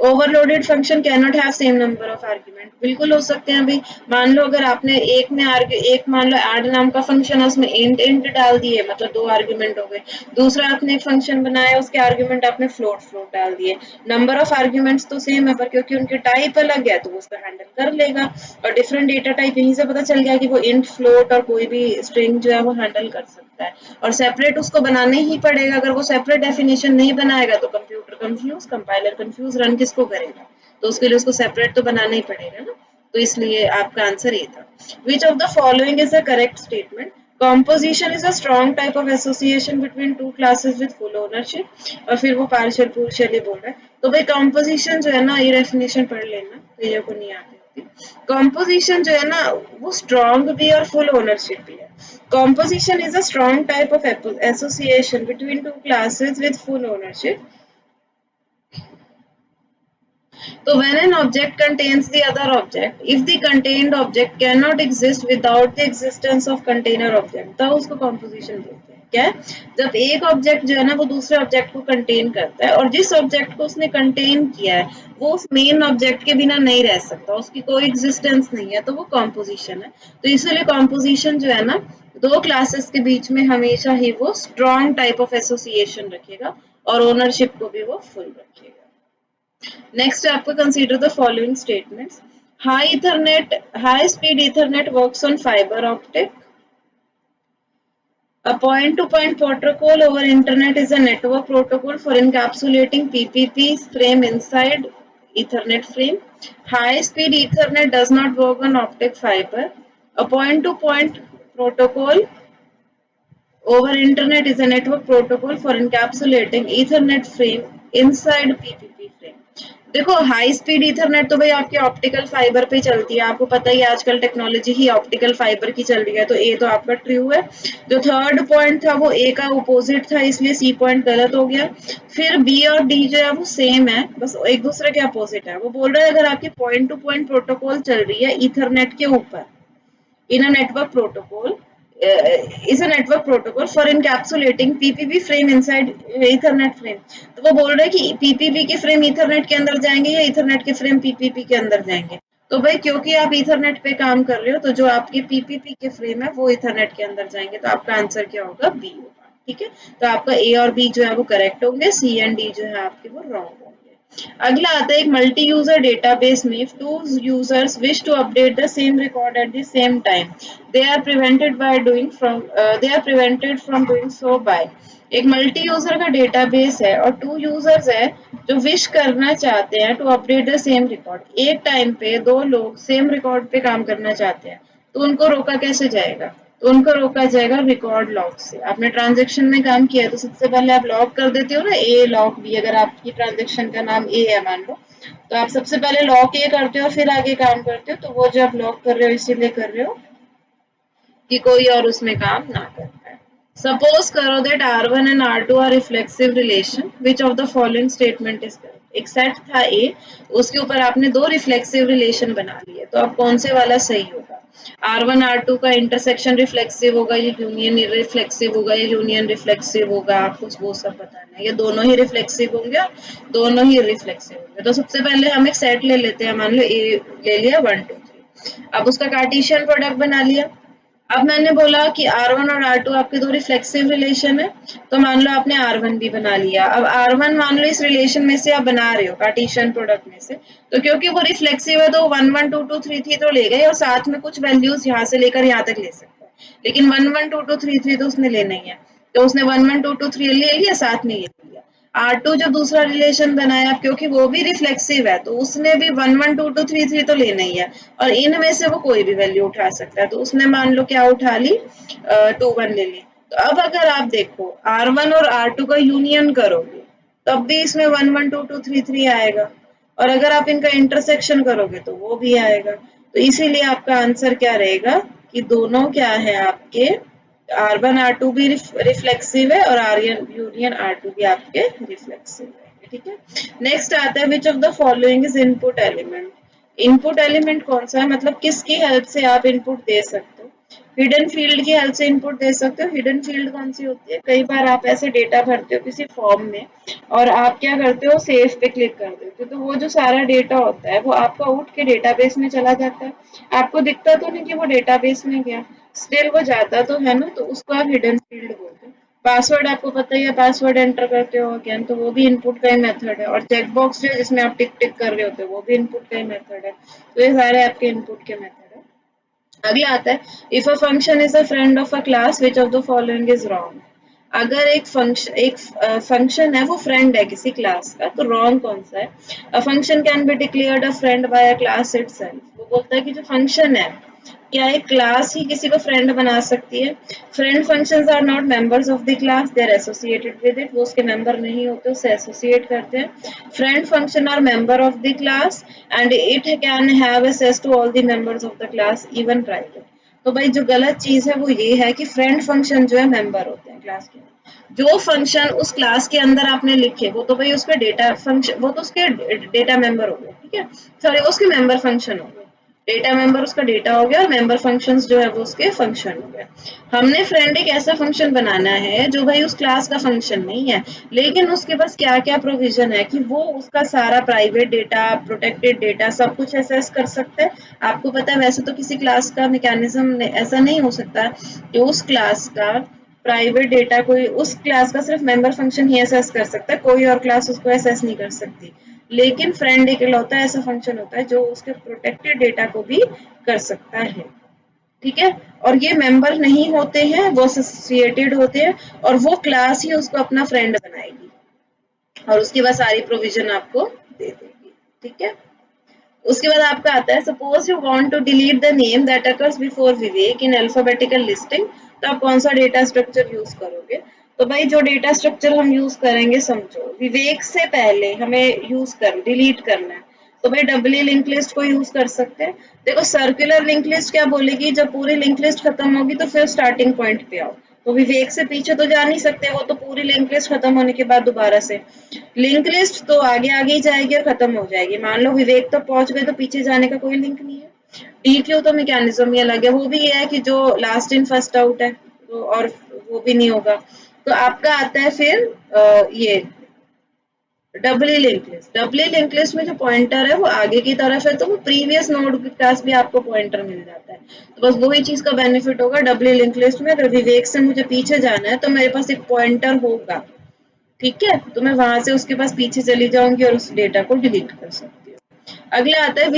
Overloaded function cannot have same number of argument. बिल्कुल हो सकते हैं भाई। मान लो अगर आपने एक मान लो ऐड नाम का फंक्शन है, उसमें इंट इंट डाल दिए, मतलब 2 आर्ग्यूमेंट हो गए। दूसरा आपने एक फंक्शन बनाया, उसके आर्ग्यूमेंट आपने फ्लोट फ्लोट डाल दिए। नंबर ऑफ आर्ग्यूमेंट्स तो सेम है, पर क्योंकि उनकी टाइप अलग है तो वो उसका हैंडल कर लेगा। और डिफरेंट डेटा टाइप यहीं से पता चल गया कि वो इंट, फ्लोट और कोई भी स्ट्रिंग जो है वो हैंडल कर सकता है। और सेपरेट उसको बनाना ही पड़ेगा। अगर वो सेपरेट डेफिनेशन नहीं बनाएगा तो computer confuse, compiler confuse, run किसको करेगा? तो उसके लिए उसको सेपरेट तो बनाना ही पड़ेगा ना। तो इसलिए आपका आंसर ये था। विच of the following is a correct statement? Composition is a strong type of association between two classes with full ownership। और फिर वो partially बोल रहा है। तो भाई composition जो है ना, ये definition पढ़ लेना, तो ये को नहीं आती होती। Composition जो है ना, वो strong भी और full ownership भी है। Composition is a strong type of association between two classes with full ownership। So when an object contains the other object, if the contained object cannot exist without the existence of container object, तब उसको composition बोलते हैं। क्या है? जब एक object जो है ना वो दूसरे ऑब्जेक्ट को कंटेन करता है और जिस ऑब्जेक्ट को उसने कंटेन किया है वो उस मेन ऑब्जेक्ट के बिना नहीं रह सकता, उसकी कोई एग्जिस्टेंस नहीं है, तो वो कॉम्पोजिशन है। तो इसलिए कॉम्पोजिशन जो है ना, दो क्लासेस के बीच में हमेशा ही वो स्ट्रॉन्ग टाइप ऑफ एसोसिएशन रखेगा और ओनरशिप को भी वो फुल रखेगा। Next, आपको consider the following statements. High speed Ethernet works on fiber optic. A point-to-point protocol over Internet is a network protocol for encapsulating PPP frame inside Ethernet frame. High-speed Ethernet does not work on optic fiber. A point-to-point protocol over Internet is a network protocol for encapsulating Ethernet frame inside PPP frame। देखो, high speed Ethernet तो भाई आपके optical fibre पे चलती है। आपको पता ही है आजकल टेक्नोलॉजी ही ऑप्टिकल फाइबर की चल रही है, तो ए तो आपका ट्रू है। जो थर्ड पॉइंट था वो ए का अपोजिट था, इसलिए सी पॉइंट गलत हो गया। फिर बी और डी जो है वो सेम है, बस एक दूसरे के अपोजिट है। वो बोल रहा है अगर आपकी पॉइंट टू पॉइंट प्रोटोकॉल चल रही है ईथरनेट के ऊपर, in a network protocol is a network protocol for encapsulating PPP frame inside Ethernet frame। तो वो बोल रहे हैं कि PPP के फ्रेम Ethernet के अंदर जाएंगे या Ethernet के फ्रेम PPP के अंदर जाएंगे। तो भाई क्योंकि आप Ethernet पे काम कर रहे हो तो जो आपके PPP के फ्रेम है वो Ethernet के अंदर जाएंगे, तो आपका आंसर क्या होगा? बी होगा। ठीक है, तो आपका ए और बी जो है वो करेक्ट होंगे, सी एंड डी जो है आपके वो रॉन्ग होंगे। अगला आता है एक मल्टी यूजर डेटाबेस में two users wish to update the same record at the same time, they are prevented from doing so by. एक मल्टी यूजर का डेटाबेस है और टू यूजर्स है जो विश करना चाहते हैं to update the same record. एक टाइम पे दो लोग सेम रिकॉर्ड पे काम करना चाहते हैं, तो उनको रोका कैसे जाएगा? तो उनको रोका जाएगा रिकॉर्ड लॉक से। आपने ट्रांजेक्शन में काम किया है तो सबसे पहले आप लॉक कर देते हो ना, ए लॉक बी। अगर आपकी ट्रांजेक्शन का नाम ए है मान लो, तो आप सबसे पहले लॉक ए करते हो फिर आगे काम करते हो। तो वो जो आप लॉक कर रहे हो इसीलिए कर रहे हो कि कोई और उसमें काम ना कर पाए। सपोज करो that R1 and R2 are reflexive relation, which of the following statement is correct? एक सेट था ए, उसके ऊपर आपने दो रिफ्लेक्सिव रिलेशन बना लिए, तो अब कौन से वाला सही होगा? R1 R2 का इंटरसेक्शन रिफ्लेक्सिव होगा, ये यूनियन रिफ्लेक्सिव होगा, ये यूनियन रिफ्लेक्सिव होगा, आपको वो सब बताना है। ये दोनों ही रिफ्लेक्सिव होंगे, दोनों ही रिफ्लेक्सिव होंगे। तो सबसे पहले हम एक सेट ले लेते हैं, मान लो ए ले लिया 1 2 3। अब उसका कार्टेशियन प्रोडक्ट बना लिया। अब मैंने बोला कि R1 और R2 आपके दो रिफ्लेक्सिव रिलेशन है, तो मान लो आपने R1 भी बना लिया। अब R1 मान लो इस रिलेशन में से आप बना रहे हो कार्टेशियन प्रोडक्ट में से, तो क्योंकि वो रिफ्लेक्सिव है तो 1 1 2 2 3 3 तो ले गए और साथ में कुछ वैल्यूज यहाँ से लेकर यहाँ तक ले सकता है। लेकिन 1 1 2 2 3 3 तो उसने लेना ही है, तो उसने 1 1 2 2 3 ले लिया, साथ में ये लिया। R2 जो दूसरा रिलेशन बनाया, क्योंकि वो भी रिफ्लेक्सिव है तो उसने भी 1 1 2 2 3 3 तो लेना ही है, और इनमें से वो कोई भी वैल्यू उठा सकता है। तो उसने मान लो क्या उठा ली, 2 1 ले ली। तो अब अगर आप देखो R1 और R2 का यूनियन करोगे तब भी इसमें 1 1 2 2 3 3 आएगा, और अगर आप इनका इंटरसेक्शन करोगे तो वो भी आएगा। तो इसीलिए आपका आंसर क्या रहेगा कि दोनों क्या है आपके, R1 R2 भी रिफ्लेक्सिव है और आर्यन यूनियन R2 भी आपके रिफ्लेक्सिव है। ठीक है, नेक्स्ट आता है which of the following is input element. Input element कौन सा है, मतलब किसकी हेल्प से आप इनपुट दे सकते हो? हिडन फील्ड की हेल्प से इनपुट दे सकते हो। हिडन फील्ड कौन सी होती है, कई बार आप ऐसे डेटा भरते हो किसी फॉर्म में और आप क्या करते हो, सेव पे क्लिक कर देते हो, तो वो जो सारा डेटा होता है वो आपका उठ के डेटाबेस में चला जाता है। आपको दिखता तो नहीं कि वो डेटाबेस में गया, स्टिल वो जाता तो है ना, तो उसको आप हिडन फील्ड बोलते हो। पासवर्ड आपको पता ही है, पासवर्ड एंटर करते हो अगेन, तो वो भी इनपुट का ही मेथड है। और चेक बॉक्स जो है जिसमें आप टिक टिक कर रहे होते हो वो भी इनपुट का ही मेथड है। तो ये सारे आपके इनपुट के मेथड है। अगला आता है, if a function is a friend of a class which of the following is wrong. अगर एक फंक्शन है वो फ्रेंड है किसी क्लास का, तो रॉन्ग कौन सा है। A function can be declared a friend by a class itself. वो बोलता है कि जो फंक्शन है, क्या एक क्लास ही किसी को फ्रेंड बना सकती है। Friend functions are not members of the class, they are associated with it. वो उसके मेंबर नहीं होते, उससे एसोसिएट करते हैं। Friend function are member of the class and it can have access to all the members of the class even private. तो भाई जो गलत चीज है वो ये है कि फ्रेंड फंक्शन जो है मेंबर होते हैं क्लास के। जो फंक्शन उस क्लास के अंदर आपने लिखे वो तो भाई उसके डेटा फंक्शन, वो तो उसके डेटा मेंबर हो गए, ठीक है, सॉरी वो उसके मेंबर फंक्शन हो गए। डेटा मेंबर उसका डेटा हो गया और मेंबर फंक्शंस जो है वो उसके फंक्शन हो गए। हमने फ्रेंड एक ऐसा फंक्शन बनाना है जो भाई उस क्लास का फंक्शन नहीं है, लेकिन उसके पास क्या क्या प्रोविजन है कि वो उसका सारा प्राइवेट डेटा, प्रोटेक्टेड डेटा सब कुछ एसेस कर सकता है। आपको पता है वैसे तो किसी क्लास का मैकेनिज्म ऐसा नहीं हो सकता कि उस क्लास का प्राइवेट डेटा कोई, उस क्लास का सिर्फ मेंबर फंक्शन ही एसेस कर सकता है, कोई और क्लास उसको एसेस नहीं कर सकती। लेकिन फ्रेंड एक लौता ऐसा फंक्शन होता है जो उसके प्रोटेक्टेड डेटा को भी कर सकता है, ठीक है। और ये मेंबर नहीं होते हैं, वो एसोसिएटेड होते हैं, और वो क्लास ही उसको अपना फ्रेंड बनाएगी और उसके बाद सारी प्रोविजन आपको दे देगी, ठीक है। उसके बाद आपका आता है, suppose you want to delete the name that occurs before Vivek in alphabetical listing. तो आप कौन सा डेटा स्ट्रक्चर यूज करोगे। तो भाई जो डेटा स्ट्रक्चर हम यूज करेंगे, समझो विवेक से पहले हमें यूज कर डिलीट करना है, तो भाई डबली लिंक लिस्ट को यूज कर सकते हैं। देखो सर्कुलर लिंक लिस्ट क्या बोलेगी, जब पूरी लिंक लिस्ट खत्म होगी तो फिर स्टार्टिंग पॉइंट पे आओ। तो विवेक से पीछे तो जा नहीं सकते, वो तो पूरी लिंक लिस्ट खत्म होने के बाद दोबारा से। लिंक लिस्ट तो आगे आगे ही जाएगी और खत्म हो जाएगी। मान लो विवेक तक पहुंच गए तो पीछे जाने का कोई लिंक नहीं है। डीक्यू तो मैकेनिज्म ये अलग है, वो भी ये है कि जो लास्ट इन फर्स्ट आउट है, तो और वो भी नहीं होगा। तो आपका आता है फिर ये डबली लिंक लिस्ट। डबली लिंक लिस्ट में जो पॉइंटर है वो आगे की तरफ है, तो वो प्रीवियस नोड के पास भी आपको पॉइंटर मिल जाता है। तो बस वही चीज का बेनिफिट होगा डबली लिंक लिस्ट में, अगर विवेक से मुझे पीछे जाना है तो मेरे पास एक पॉइंटर होगा, ठीक है, तो मैं वहां से उसके पास पीछे चली जाऊंगी और उस डेटा को डिलीट कर सकती हूँ। अगला आता है,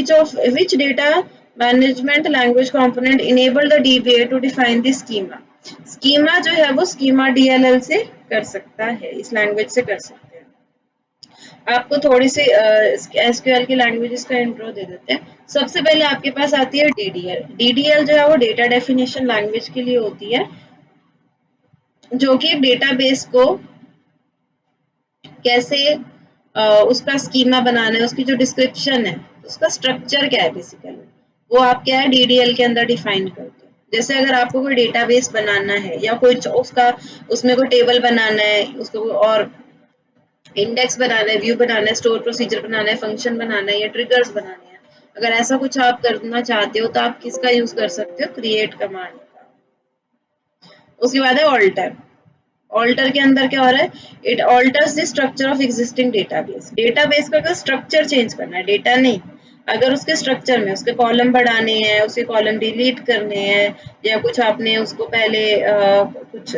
which data management language component enable the DBA to define the schema. Schema जो है वो स्कीमा डीएलएल से कर सकता है, इस लैंग्वेज से कर सकते हैं। आपको थोड़ी सी एसक्यूएल की लैंग्वेजेस का इंट्रो दे देते हैं। सबसे पहले आपके पास आती है डीडीएल। डीडीएल जो है वो डेटा डेफिनेशन लैंग्वेज के लिए होती है, जो कि डेटाबेस को कैसे उसका स्कीमा बनाना है, उसकी जो डिस्क्रिप्शन है, उसका स्ट्रक्चर क्या है बेसिकली, वो आप क्या है डीडीएल के अंदर डिफाइन करते हो। जैसे अगर आपको कोई डेटाबेस बनाना है या कोई उसका, उसमें कोई टेबल बनाना है, उसको और इंडेक्स बनाना है, व्यू बनाना है, स्टोर प्रोसीजर बनाना है, फंक्शन बनाना है या ट्रिगर्स बनाने हैं, अगर ऐसा कुछ आप करना चाहते हो तो आप किसका यूज कर सकते हो, क्रिएट कमांड का। उसके बाद है ऑल्टर। ऑल्टर के अंदर क्या हो रहा है, it alters the structure of existing database. Database का अगर स्ट्रक्चर चेंज करना है, डेटा नहीं, अगर उसके स्ट्रक्चर में उसके कॉलम बढ़ाने हैं, उसके कॉलम डिलीट करने हैं, या कुछ आपने उसको पहले कुछ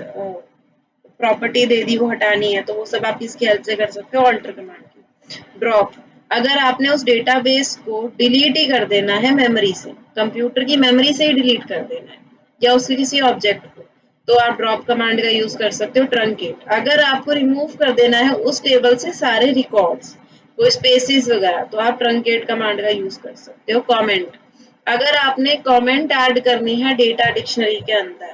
प्रॉपर्टी दे दी वो हटानी है, तो वो सब आप किसकी हेल्प से कर सकते हो, ऑल्टर कमांड की। ड्रॉप, अगर आपने उस डेटाबेस को डिलीट ही कर देना है मेमोरी से, कंप्यूटर की मेमोरी से ही डिलीट कर देना है या उसके किसी ऑब्जेक्ट को, तो आप ड्रॉप कमांड का यूज कर सकते हो। ट्रंकेट, अगर आपको रिमूव कर देना है उस टेबल से सारे रिकॉर्ड्स, कोई स्पेसिस वगैरह, तो आप ट्रंकेट कमांड का यूज कर सकते हो। कमेंट, अगर आपने कमेंट ऐड करनी है डेटा डिक्शनरी के अंदर,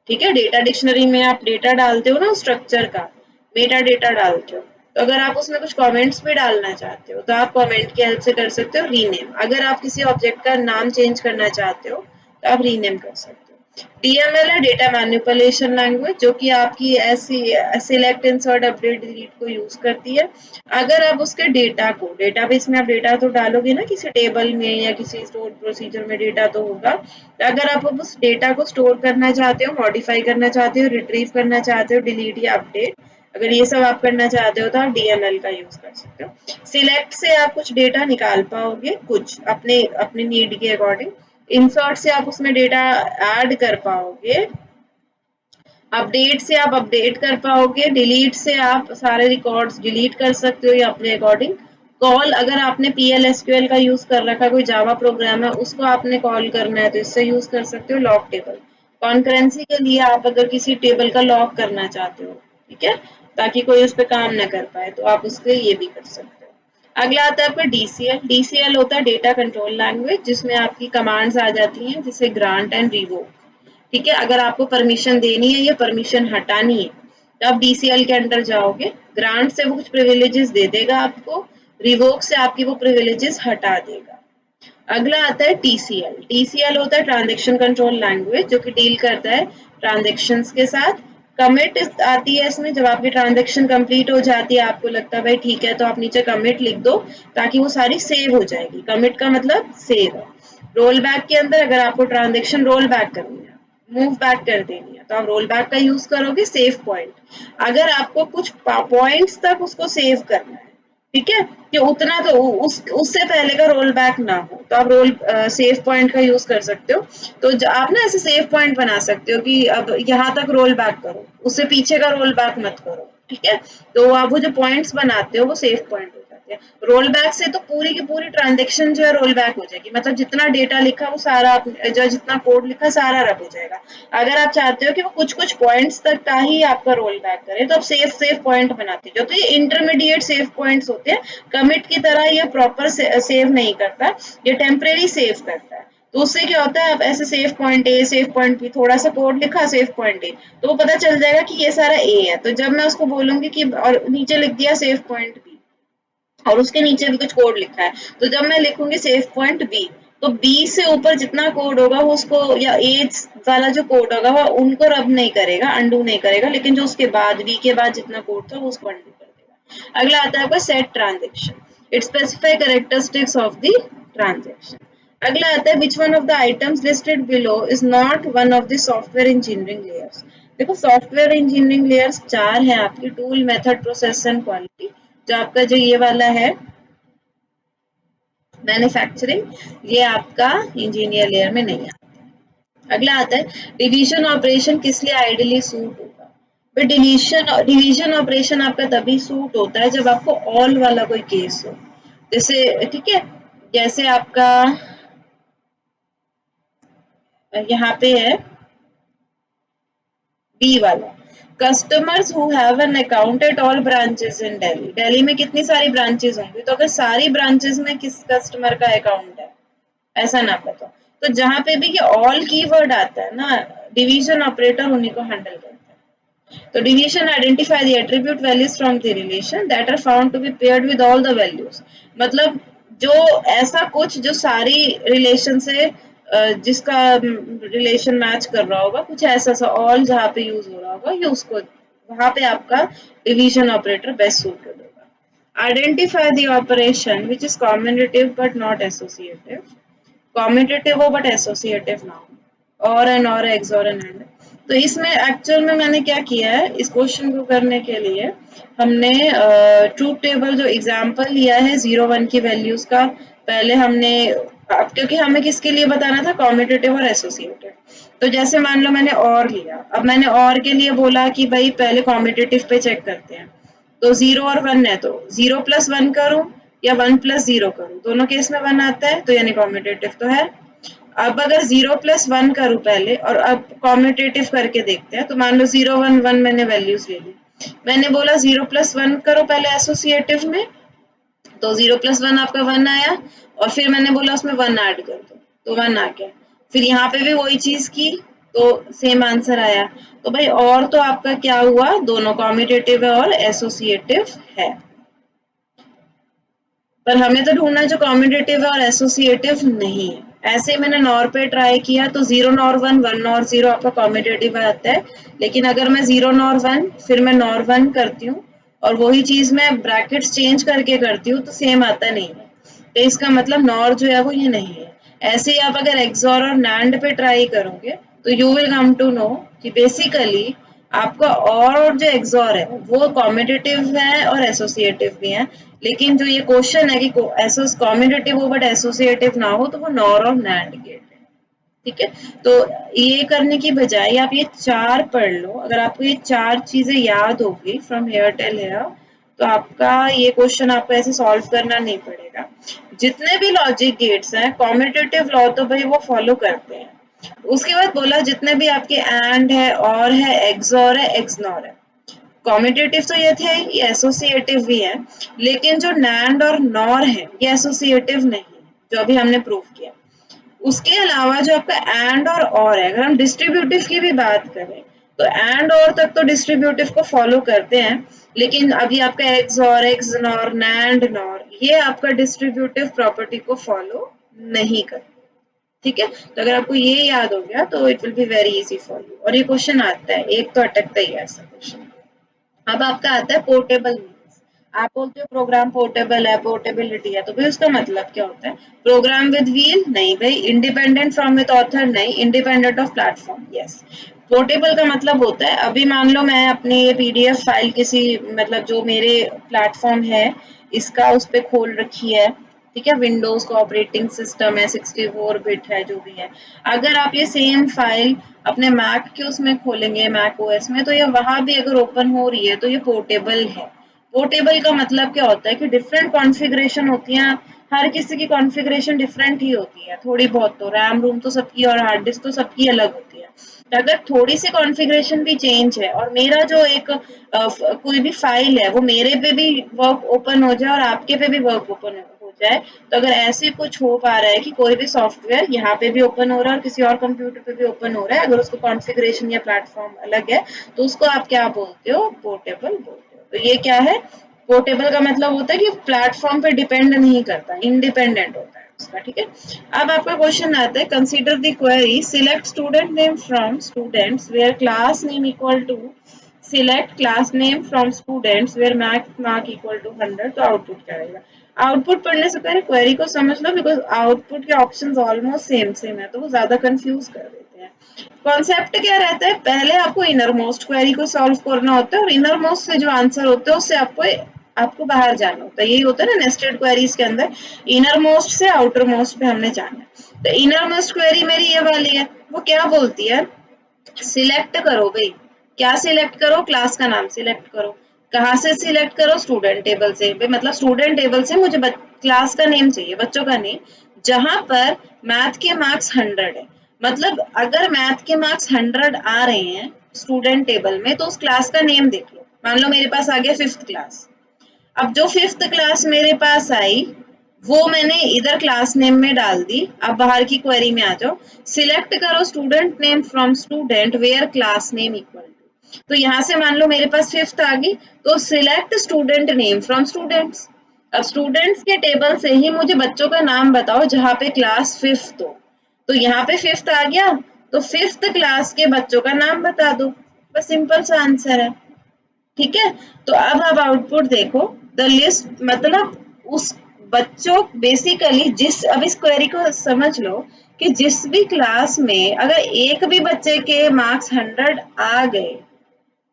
ठीक है, डेटा डिक्शनरी में आप डेटा डालते हो ना स्ट्रक्चर का, मेटा डेटा डालते हो, तो अगर आप उसमें कुछ कमेंट्स भी डालना चाहते हो तो आप कमेंट की हेल्प से कर सकते हो। रीनेम, अगर आप किसी ऑब्जेक्ट का नाम चेंज करना चाहते हो तो आप रीनेम कर सकते हो। DML है डेटा मैनिपुलेशन लैंग्वेज, जो कि आपकी ऐसी सिलेक्ट इंसर्ट अपडेट डिलीट को यूज करती है। अगर आप उसके डेटा को, डेटाबेस में आप डेटा तो डालोगे ना, किसी टेबल में या किसी स्टोर प्रोसीजर में डेटा तो होगा, तो अगर आप उस डेटा को स्टोर करना चाहते हो, मॉडिफाई करना चाहते हो, रिट्रीव करना चाहते हो, डिलीट या अपडेट, अगर ये सब आप करना चाहते हो तो आप DML का यूज कर सकते हो। सिलेक्ट से आप कुछ डेटा निकाल पाओगे, कुछ अपने अपने नीड के अकॉर्डिंग। इंसर्ट से आप उसमें डेटा ऐड कर पाओगे। अपडेट से आप अपडेट कर पाओगे। डिलीट से आप सारे रिकॉर्ड्स डिलीट कर सकते हो या अपने अकॉर्डिंग। कॉल, अगर आपने PL/SQL का यूज कर रखा है, कोई जावा प्रोग्राम है, उसको आपने कॉल करना है तो इससे यूज कर सकते हो। लॉक टेबल, कॉन्करेंसी के लिए आप अगर किसी टेबल का लॉक करना चाहते हो, ठीक है, ताकि कोई उस पर काम ना कर पाए, तो आप उसके ये भी कर सकते हो। अगला आता है आपका DCL। DCL होता है डेटा कंट्रोल लैंग्वेज, जिसमें आपकी कमांड्स आ जाती हैं, जैसे ग्रांट एंड रिवोक। ठीक है, अगर आपको परमिशन देनी है या परमिशन हटानी है, तो आप DCL के अंडर जाओगे। ग्रांट से वो कुछ प्रिविलेजेस दे देगा आपको, रिवोक से आपकी वो प्रिविलेजेस हटा देगा। अगला आता है TCL। TCL होता है ट्रांजेक्शन कंट्रोल लैंग्वेज, जो कि डील करता है ट्रांजेक्शन्स के साथ। कमिट आती है इसमें, जब आपकी ट्रांजेक्शन कंप्लीट हो जाती है, आपको लगता है भाई ठीक है, तो आप नीचे कमिट लिख दो, ताकि वो सारी सेव हो जाएगी। कमिट का मतलब सेव है। रोल बैक के अंदर, अगर आपको ट्रांजेक्शन रोल बैक करनी है, मूव बैक कर देनी है, तो आप रोल बैक का यूज करोगे। सेव पॉइंट, अगर आपको कुछ पॉइंट्स तक उसको सेव करना है, ठीक है, कि उतना तो उससे पहले का रोल बैक ना हो, तो आप रोल सेव पॉइंट का यूज कर सकते हो। तो आप ना ऐसे सेव पॉइंट बना सकते हो कि अब यहाँ तक रोल बैक करो, उससे पीछे का रोल बैक मत करो, ठीक है। तो आप वो जो पॉइंट्स बनाते हो वो सेव पॉइंट हो जाते हैं। रोल बैक से तो पूरी की पूरी ट्रांजेक्शन जो है रोल बैक हो जाएगी, मतलब जितना डेटा लिखा वो सारा, जो जितना कोड लिखा सारा रब हो जाएगा। अगर आप चाहते हो कि वो कुछ कुछ पॉइंट्स तक का ही आपका रोल बैक करे, तो आप सेव सेव पॉइंट बनाते जाओ। तो ये इंटरमीडिएट सेव पॉइंट्स होते हैं। कमिट की तरह ये प्रॉपर सेव नहीं करता, ये टेम्परेरी सेव करता है। तो उससे क्या होता है, आप ऐसे save point A, save point B, थोड़ा सा कोड लिखा सेव पॉइंट ए, तो वो पता चल जाएगा कि ये सारा ए है। तो जब मैं उसको बोलूंगी कि, और नीचे लिख दिया सेव पॉइंट बी, और उसके नीचे भी कुछ कोड लिखा है, तो जब मैं लिखूंगी सेव पॉइंट बी, तो बी से ऊपर जितना कोड होगा वो उसको, या ए वाला जो कोड होगा वो उनको रब नहीं करेगा, अंडू नहीं करेगा, लेकिन जो उसके बाद बी के बाद जितना कोड था वो उसको अंडू कर देगा। अगला आता है आपका set transaction. It specify characteristics of the transaction. अगला आता है which one of the items listed below is not one of the software engineering layers. देखो, सॉफ्टवेयर इंजीनियरिंग लेयर्स 4 हैं आपकी: tool, method, process and quality. जो आपका जो ये वाला है मैन्युफैक्चरिंग, ये आपका इंजीनियर लेयर में नहीं आता। अगला आता है डिवीजन ऑपरेशन किस लिए आइडियली सूट होगा। बट डिवीजन ऑपरेशन आपका तभी सूट होता है जब आपको ऑल वाला कोई केस हो। जैसे, ठीक है, जैसे आपका यहाँ पे है बी वाला, customers who have an account at all branches in Delhi. Delhi में कितनी सारी ब्रांचेस होंगी, तो अगर सारी ब्रांचेस में किस कस्टमर का अकाउंट है, ऐसा ना पता, तो जहां पे भी ये ऑल कीवर्ड आता है ना, डिवीजन ऑपरेटर उन्हीं को हैंडल करता है। तो division identify the attribute values from the relation that are found to be paired with all the values. मतलब जो ऐसा कुछ जो सारी रिलेशन से जिसका रिलेशन मैच कर रहा होगा, कुछ ऐसा सा ऑल जहाँ पे यूज हो रहा होगा, ये उसको, वहां पे आपका डिवीजन ऑपरेटर बेस्ट सूटेड होगा। Identify the operation which is combinative but not associative. Commutative हो बट एसोसिएटिव ना हो, और एग्स और एंड। तो इसमें एक्चुअल में मैंने क्या किया है, इस क्वेश्चन को करने के लिए हमने ट्रूथ टेबल जो एग्जांपल लिया है 0 1 की वैल्यूज का, पहले हमने, क्योंकि हमें किसके लिए बताना था, कॉम्यूटेटिव और एसोसिएटिव। तो जैसे मान लो मैंने और लिया, अब मैंने और के लिए बोला कि भाई पहले कॉम्यूटेटिव पे चेक करते हैं, तो 0 और 1 है, तो 0 + 1 करूं या 1 + 0 करूं, दोनों केस में 1 आता है, तो यानी कॉम्यूटेटिव तो है। अब अगर 0 + 1 करूं पहले और अब कॉम्यूटेटिव करके देखते हैं, तो मान लो 0 1 1 मैंने वैल्यूज ले ली, मैंने बोला 0 + 1 करो पहले एसोसिएटिव में, तो 0 + 1 आपका 1 आया, और फिर मैंने बोला उसमें 1 ऐड कर दो, तो 1 आ गया। फिर यहाँ पे भी वही चीज की, तो सेम आंसर आया। तो भाई और तो आपका क्या हुआ, दोनों कॉम्यूटेटिव है और एसोसिएटिव है। पर हमें तो ढूंढना जो कॉम्यूटेटिव है और एसोसिएटिव नहीं है। ऐसे ही मैंने नॉर पे ट्राई किया तो 0 नॉर 1 1 नॉर 0 आपका कॉम्यूटेटिव आता है, लेकिन अगर मैं 0 नॉर 1 फिर मैं नॉर 1 करती हूँ और वही चीज मैं ब्रैकेट्स चेंज करके करती हूँ तो सेम आता नहीं है, तो इसका मतलब नॉर जो है वो ये नहीं है। ऐसे ही आप अगर एक्सॉर और नैंड पे ट्राई करोगे तो you will come to know कि बेसिकली आपका और जो एक्सॉर है वो कॉम्यूटेटिव है और एसोसिएटिव भी है, लेकिन जो ये क्वेश्चन है कि कॉम्यूटेटिव हो बट एसोसिएटिव ना हो तो वो नॉर और नैंड गेट है। ठीक है, तो ये करने की बजाय आप ये 4 पढ़ लो, अगर आपको ये 4 चीजें याद होगी फ्रॉम हेयर टिल हेयर तो आपका ये क्वेश्चन आपको ऐसे सॉल्व करना नहीं पड़ेगा। जितने भी लॉजिक गेट्स हैं कॉम्यूटेटिव लॉ तो भाई वो फॉलो करते हैं। उसके बाद बोला जितने भी आपके एंड है और है एक्सॉर है एक्सनॉर है, कॉम्यूटेटिव तो ये थे, ये एसोसिएटिव भी है, लेकिन जो नैंड और नॉर है ये एसोसिएटिव नहीं है, जो अभी हमने प्रूव किया। उसके अलावा जो आपका एंड और है, अगर हम डिस्ट्रीब्यूटिव की भी बात करें तो एंड और तक तो डिस्ट्रीब्यूटिव को फॉलो करते हैं, लेकिन अभी आपका एक्स और एक्स नॉर नैंड नॉर ये आपका डिस्ट्रीब्यूटिव प्रॉपर्टी को फॉलो नहीं करते। ठीक है, तो अगर आपको ये याद हो गया तो it will be very easy for you, और ये क्वेश्चन आता है, एक तो अटकता ही है ऐसा क्वेश्चन। अब आपका आता है पोर्टेबल मीन्स। आप बोलते हो प्रोग्राम पोर्टेबल है, पोर्टेबिलिटी है, तो भाई उसका मतलब क्या होता है? प्रोग्राम विद व्हील नहीं भाई, इंडिपेंडेंट फ्रॉम विद ऑथर नहीं, independent of platform yes. Portable का मतलब होता है अभी मान लो मैं अपनी ये पीडीएफ फाइल किसी मतलब जो मेरे प्लेटफॉर्म है इसका उस पर खोल रखी है, ठीक है, विंडोज का ऑपरेटिंग सिस्टम है, 64 बिट है जो भी है, अगर आप ये सेम फाइल अपने मैक के उसमें खोलेंगे मैक ओएस में तो ये वहां भी अगर ओपन हो रही है तो ये पोर्टेबल है। पोर्टेबल का मतलब क्या होता है कि डिफरेंट कॉन्फ़िगरेशन होती हैं, हर किसी की कॉन्फ़िगरेशन डिफरेंट ही होती है, थोड़ी बहुत तो रैम रूम तो सबकी और हार्ड डिस्क तो सबकी अलग होती है। तो अगर थोड़ी सी कॉन्फ़िगरेशन भी चेंज है और मेरा जो एक कोई भी फाइल है वो मेरे पे भी वर्क ओपन हो जाए और आपके पे भी वर्क ओपन हो जाए, तो अगर ऐसे कुछ हो पा रहा है कि कोई भी सॉफ्टवेयर यहाँ पे भी ओपन हो रहा है और किसी और कंप्यूटर पे भी ओपन हो रहा है, अगर उसको कॉन्फ़िगरेशन या प्लेटफॉर्म अलग है तो उसको आप क्या बोलते हो? पोर्टेबल बोलते हो। तो ये क्या है? पोर्टेबल का मतलब होता है कि प्लेटफॉर्म पे डिपेंड नहीं करता, इंडिपेंडेंट होता है उसका। ठीक है, अब आपका क्वेश्चन आता है consider the query select student name from students where class name equal to select class name from students where max mark equal to 100, तो आउटपुट क्या आएगा? आउटपुट पढ़ने से पहले क्वेरी को समझ लो, बिकॉज आउटपुट के ऑप्शंस ऑलमोस्ट सेम सेम है तो वो ज्यादा कंफ्यूज कर देते हैं। कॉन्सेप्ट क्या रहता है? पहले आपको इनर मोस्ट क्वेरी को सॉल्व करना होता है और इनर मोस्ट से जो आंसर होते हैं उससे आपको बाहर जाना होता है, यही होता है ना नेस्टेड क्वेरीज के अंदर, इनर मोस्ट से आउटर मोस्ट पे हमने जाना है। तो इनर मोस्ट क्वेरी मेरी ये वाली है, वो क्या बोलती है? सिलेक्ट करो भाई, क्या सिलेक्ट करो? क्लास का नाम सिलेक्ट करो। कहाँ से सिलेक्ट करो? स्टूडेंट टेबल से भाई, मतलब स्टूडेंट टेबल से मुझे क्लास का नेम चाहिए, बच्चों का नेम, जहां पर मैथ के मार्क्स 100 है। मतलब अगर मैथ के मार्क्स 100 आ रहे हैं स्टूडेंट टेबल में तो उस क्लास का नेम देख लो। मान लो मेरे पास आ गया 5th क्लास, अब जो 5th क्लास मेरे पास आई वो मैंने इधर क्लास नेम में डाल दी। अब बाहर की क्वेरी में आ जाओ, सिलेक्ट करो student name from student where class name equal to, तो यहाँ से मान लो मेरे पास 5th आ गई तो select student name from students. अब स्टूडेंट्स के टेबल से ही मुझे बच्चों का नाम बताओ जहाँ पे क्लास 5th हो, तो यहाँ पे 5th आ गया तो 5th क्लास के बच्चों का नाम बता दो, बस सिंपल सा आंसर है। ठीक है, तो अब आप आउटपुट देखो, द लिस्ट मतलब उस बच्चों बेसिकली जिस, अब इस क्वेरी को समझ लो कि जिस भी क्लास में अगर एक भी बच्चे के मार्क्स 100 आ गए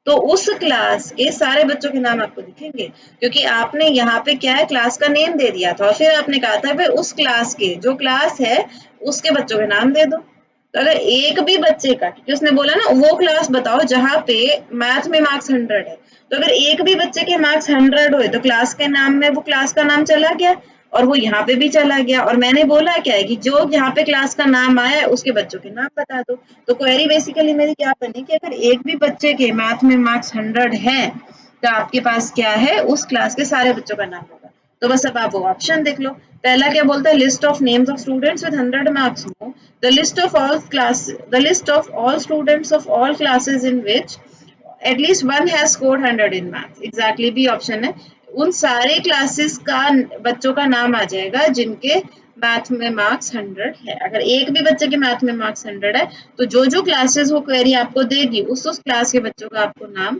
तो उस क्लास के सारे बच्चों के नाम आपको दिखेंगे, क्योंकि आपने यहाँ पे क्या है क्लास का नेम दे दिया था और फिर आपने कहा था भाई उस क्लास के जो क्लास है उसके बच्चों के नाम दे दो। तो अगर एक भी बच्चे का, क्योंकि उसने बोला ना वो क्लास बताओ जहाँ पे मैथ में मार्क्स 100 है, तो अगर एक भी बच्चे के मार्क्स 100 हुए तो क्लास के नाम में वो क्लास का नाम चला गया और वो यहाँ पे भी चला गया, और मैंने बोला क्या है कि जो यहाँ पे क्लास का नाम आया है उसके बच्चों के नाम बता दो। तो क्वेरी बेसिकली मेरी क्या बनी कि अगर एक भी बच्चे के मैथ में मार्क्स 100 है तो आपके पास क्या है उस क्लास के सारे बच्चों का नाम होगा। तो बस अब आप वो ऑप्शन देख लो, पहला क्या बोलता है? List of names of students with 100 marks, no, the list of all students of all classes in which at least one has scored 100 in maths, exactly भी ऑप्शन है। उन सारे क्लासेस का बच्चों का नाम आ जाएगा जिनके मैथ में मार्क्स 100 है। अगर एक भी बच्चे के मैथ में मार्क्स 100 है तो जो जो क्लासेस वो क्वेरी आपको देगी उस क्लास के बच्चों का आपको नाम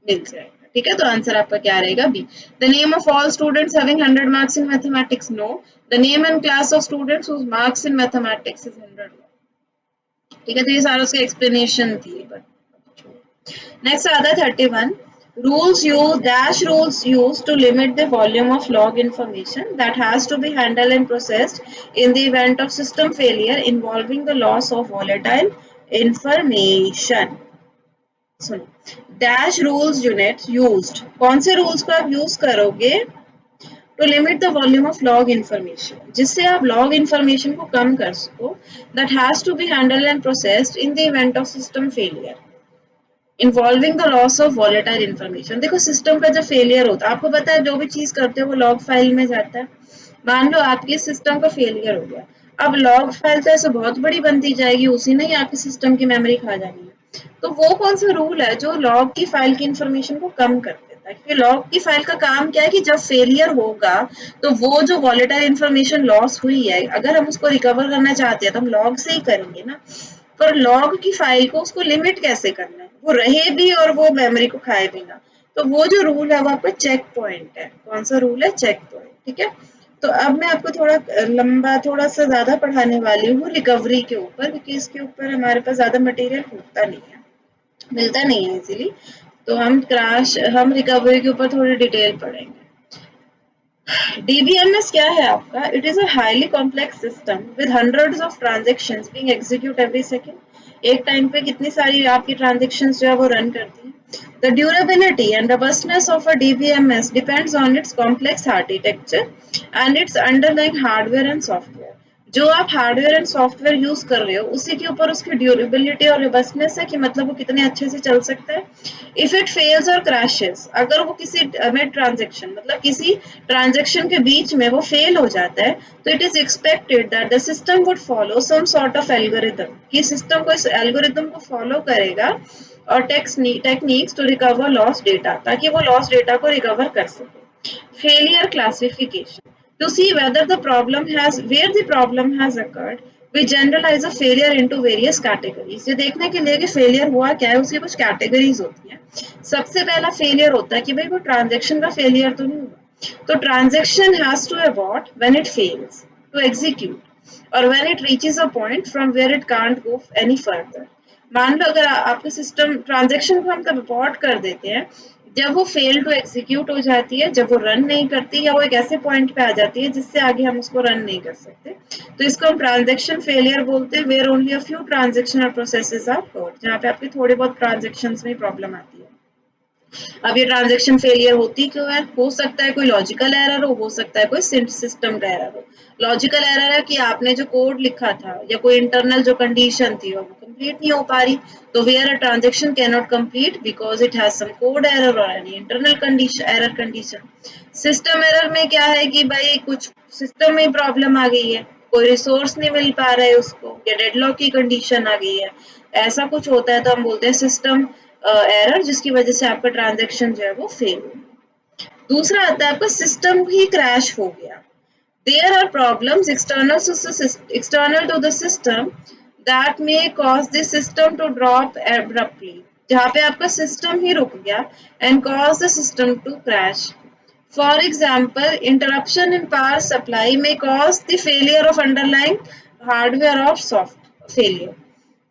मिल जाएगा। ठीक है, तो आंसर आपका क्या रहेगा? B. The name of all students having 100 marks in mathematics, no. The name and class of students whose marks in mathematics is 100। ठीक है, तो ये सारा उसका एक्सप्लेनेशन थी। नेक्स्ट आता है 31। Rules used to limit the volume of log information that has to be handled and processed in the event of system failure involving the loss of volatile information. सुनो, डैश रूल्स यूनिट यूज्ड, कौन से rules को आप use करोगे? To limit the volume of log information, जिससे आप log information को कम कर सको, that has to be handled and processed in the event of system failure involving the loss of volatile information. देखो, सिस्टम का जब फेलियर होता है, आपको पता है जो भी चीज करते हो वो लॉग फाइल में जाता है। मान लो आपके सिस्टम का फेलियर हो गया, अब लॉग फाइल तो ऐसे बहुत बड़ी बनती जाएगी, उसी ने ही आपके सिस्टम की मेमोरी खा जानी है। तो वो कौन सा रूल है जो लॉग की फाइल की इंफॉर्मेशन को कम कर देता है? क्योंकि लॉग की फाइल का काम क्या है कि जब फेलियर होगा तो वो जो वॉलेटाइल इन्फॉर्मेशन लॉस हुई है, अगर हम उसको रिकवर करना चाहते हैं तो हम लॉग से ही करेंगे ना। पर लॉग की फाइल को उसको लिमिट कैसे करना है, वो रहे भी और वो मेमोरी को खाए भी ना। तो वो जो रूल है वो आपका चेक पॉइंट है। कौन सा रूल है? Checkpoint. ठीक है, तो अब मैं आपको थोड़ा लंबा, थोड़ा सा ज्यादा पढ़ाने वाली हूँ रिकवरी के ऊपर, क्योंकि इसके ऊपर हमारे पास ज्यादा मटेरियल होता नहीं है, मिलता नहीं है इजीली। तो हम रिकवरी के ऊपर थोड़ी डिटेल पढ़ेंगे। DBMS क्या है आपका? It is a highly complex system with hundreds of transactions being execute every second. एक टाइम पे कितनी सारी आपकी ट्रांजेक्शंस जो है वो रन करती हैं। The durability and robustness of a DBMS depends on its complex architecture and its underlying hardware and software. जो आप हार्डवेयर एंड सॉफ्टवेयर यूज कर रहे हो उसी के ऊपर उसकी ड्यूरेबिलिटी और रोबस्टनेस है, कि मतलब वो कितने अच्छे से चल सकता है। इफ इट फेल्स और क्रैशेस, अगर वो किसी में ट्रांजेक्शन, मतलब किसी ट्रांजेक्शन के बीच में वो फेल हो जाता है, तो it is expected that the system would follow some sort of algorithm, कि सिस्टम को इस एल्गोरिथम को फॉलो करेगा और techniques to recover loss data, ताकि वो लॉस डेटा को रिकवर कर सके। Failure classification. To see whether where the problem has occurred, we generalize a failure into various categories. ये देखने के लिए कि failure हुआ क्या है, उसकी कुछ categories होती हैं। सबसे पहला failure होता है कि भाई वो transaction का failure तो नहीं हुआ। तो transaction has to abort when it fails to execute or when it reaches a point from where it can't go any further. मान लो अगर आपके सिस्टम ट्रांजेक्शन को हम तब अबॉर्ट कर देते हैं जब वो फेल टू एग्जीक्यूट हो जाती है, जब वो रन नहीं करती, या वो एक ऐसे पॉइंट पे आ जाती है जिससे आगे हम उसको रन नहीं कर सकते। तो इसको हम ट्रांजेक्शन फेलियर बोलते हैं, where only a few transaction और प्रोसेसेस आर फ्लॉड, जहाँ पे आपकी थोड़ी बहुत ट्रांजेक्शंस में प्रॉब्लम आती है। अब ये ट्रांजेक्शन फेलियर होती क्यों है? हो सकता है कोई लॉजिकल एरर हो सकता है कोई सिस्टम का एरर हो। लॉजिकल एरर है कि आपने जो कोड लिखा था या कोई इंटरनल जो कंडीशन थी वो कंप्लीट नहीं हो पा रही, तो where a transaction can not complete because it has some code error और any internal condition. System error में क्या है कि भाई कुछ सिस्टम में प्रॉब्लम आ गई है, कोई रिसोर्स नहीं मिल पा रहा है उसको, या डेडलॉक की कंडीशन आ गई है, ऐसा कुछ होता है तो हम बोलते हैं सिस्टम एरर, जिसकी वजह से आपका ट्रांजेक्शन जो है वो फेल हो। दूसरा आता है आपका सिस्टम ही क्रैश हो गया। There are problems external to the system that may cause the system to drop abruptly, जहाँ पे आपका सिस्टम ही रुक गया and cause the system to crash. For example, interruption in power supply may cause the failure of underlying hardware or soft failure.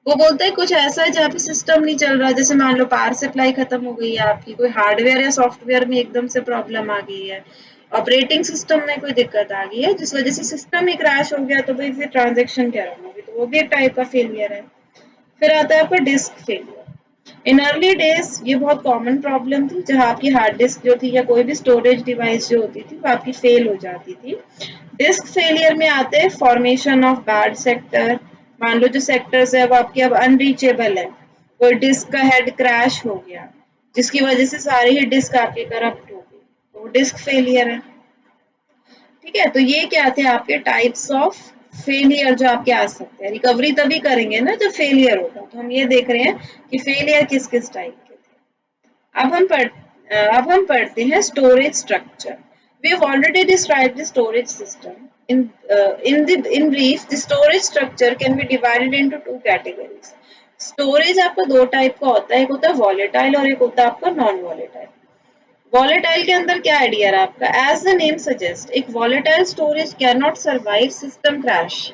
वो बोलते हैं कुछ ऐसा है जहाँ पे सिस्टम नहीं चल रहा, जैसे मान लो पावर सप्लाई खत्म हो गई है आपकी, कोई हार्डवेयर या सॉफ्टवेयर में एकदम से प्रॉब्लम आ गई है, ऑपरेटिंग सिस्टम में कोई दिक्कत आ गई है जिस वजह से सिस्टम ही क्रैश हो गया, तो भाई फिर ट्रांजेक्शन क्या रन होगी, तो वो भी एक टाइप का फेलियर है। फिर आता है आपका disc failure. In early days ये बहुत कॉमन प्रॉब्लम थी, जहाँ आपकी हार्ड डिस्क जो थी या कोई भी स्टोरेज डिवाइस जो होती थी वो आपकी फेल हो जाती थी। डिस्क फेलियर में आते हैं फॉर्मेशन ऑफ बैड सेक्टर। मान लो जो सेक्टर्स है वो आपके अब अनरीचेबल है, कोई डिस्क का हेड क्रैश हो गया जिसकी वजह से सारी ही डिस्क आपकी करप्ट हो गई, तो डिस्क फेलियर है। ठीक है, तो ये क्या थे आपके टाइप्स ऑफ फेलियर जो आपके आ सकते हैं। रिकवरी तभी करेंगे ना जब फेलियर होगा, तो हम ये देख रहे हैं कि फेलियर किस किस टाइप के थे। अब हम पढ़ते हैं storage structure. We have already described the storage system. in brief, the storage structure can be divided into two categories. Storage आपका दो टाइप का होता है, एक होता है वॉलेटाइल और एक होता है आपका नॉन वॉलेटाइल। वॉलेटाइल के अंदर क्या आइडिया है आपका, एज द नेम सजेस्ट एक volatile storage can not survive system crash.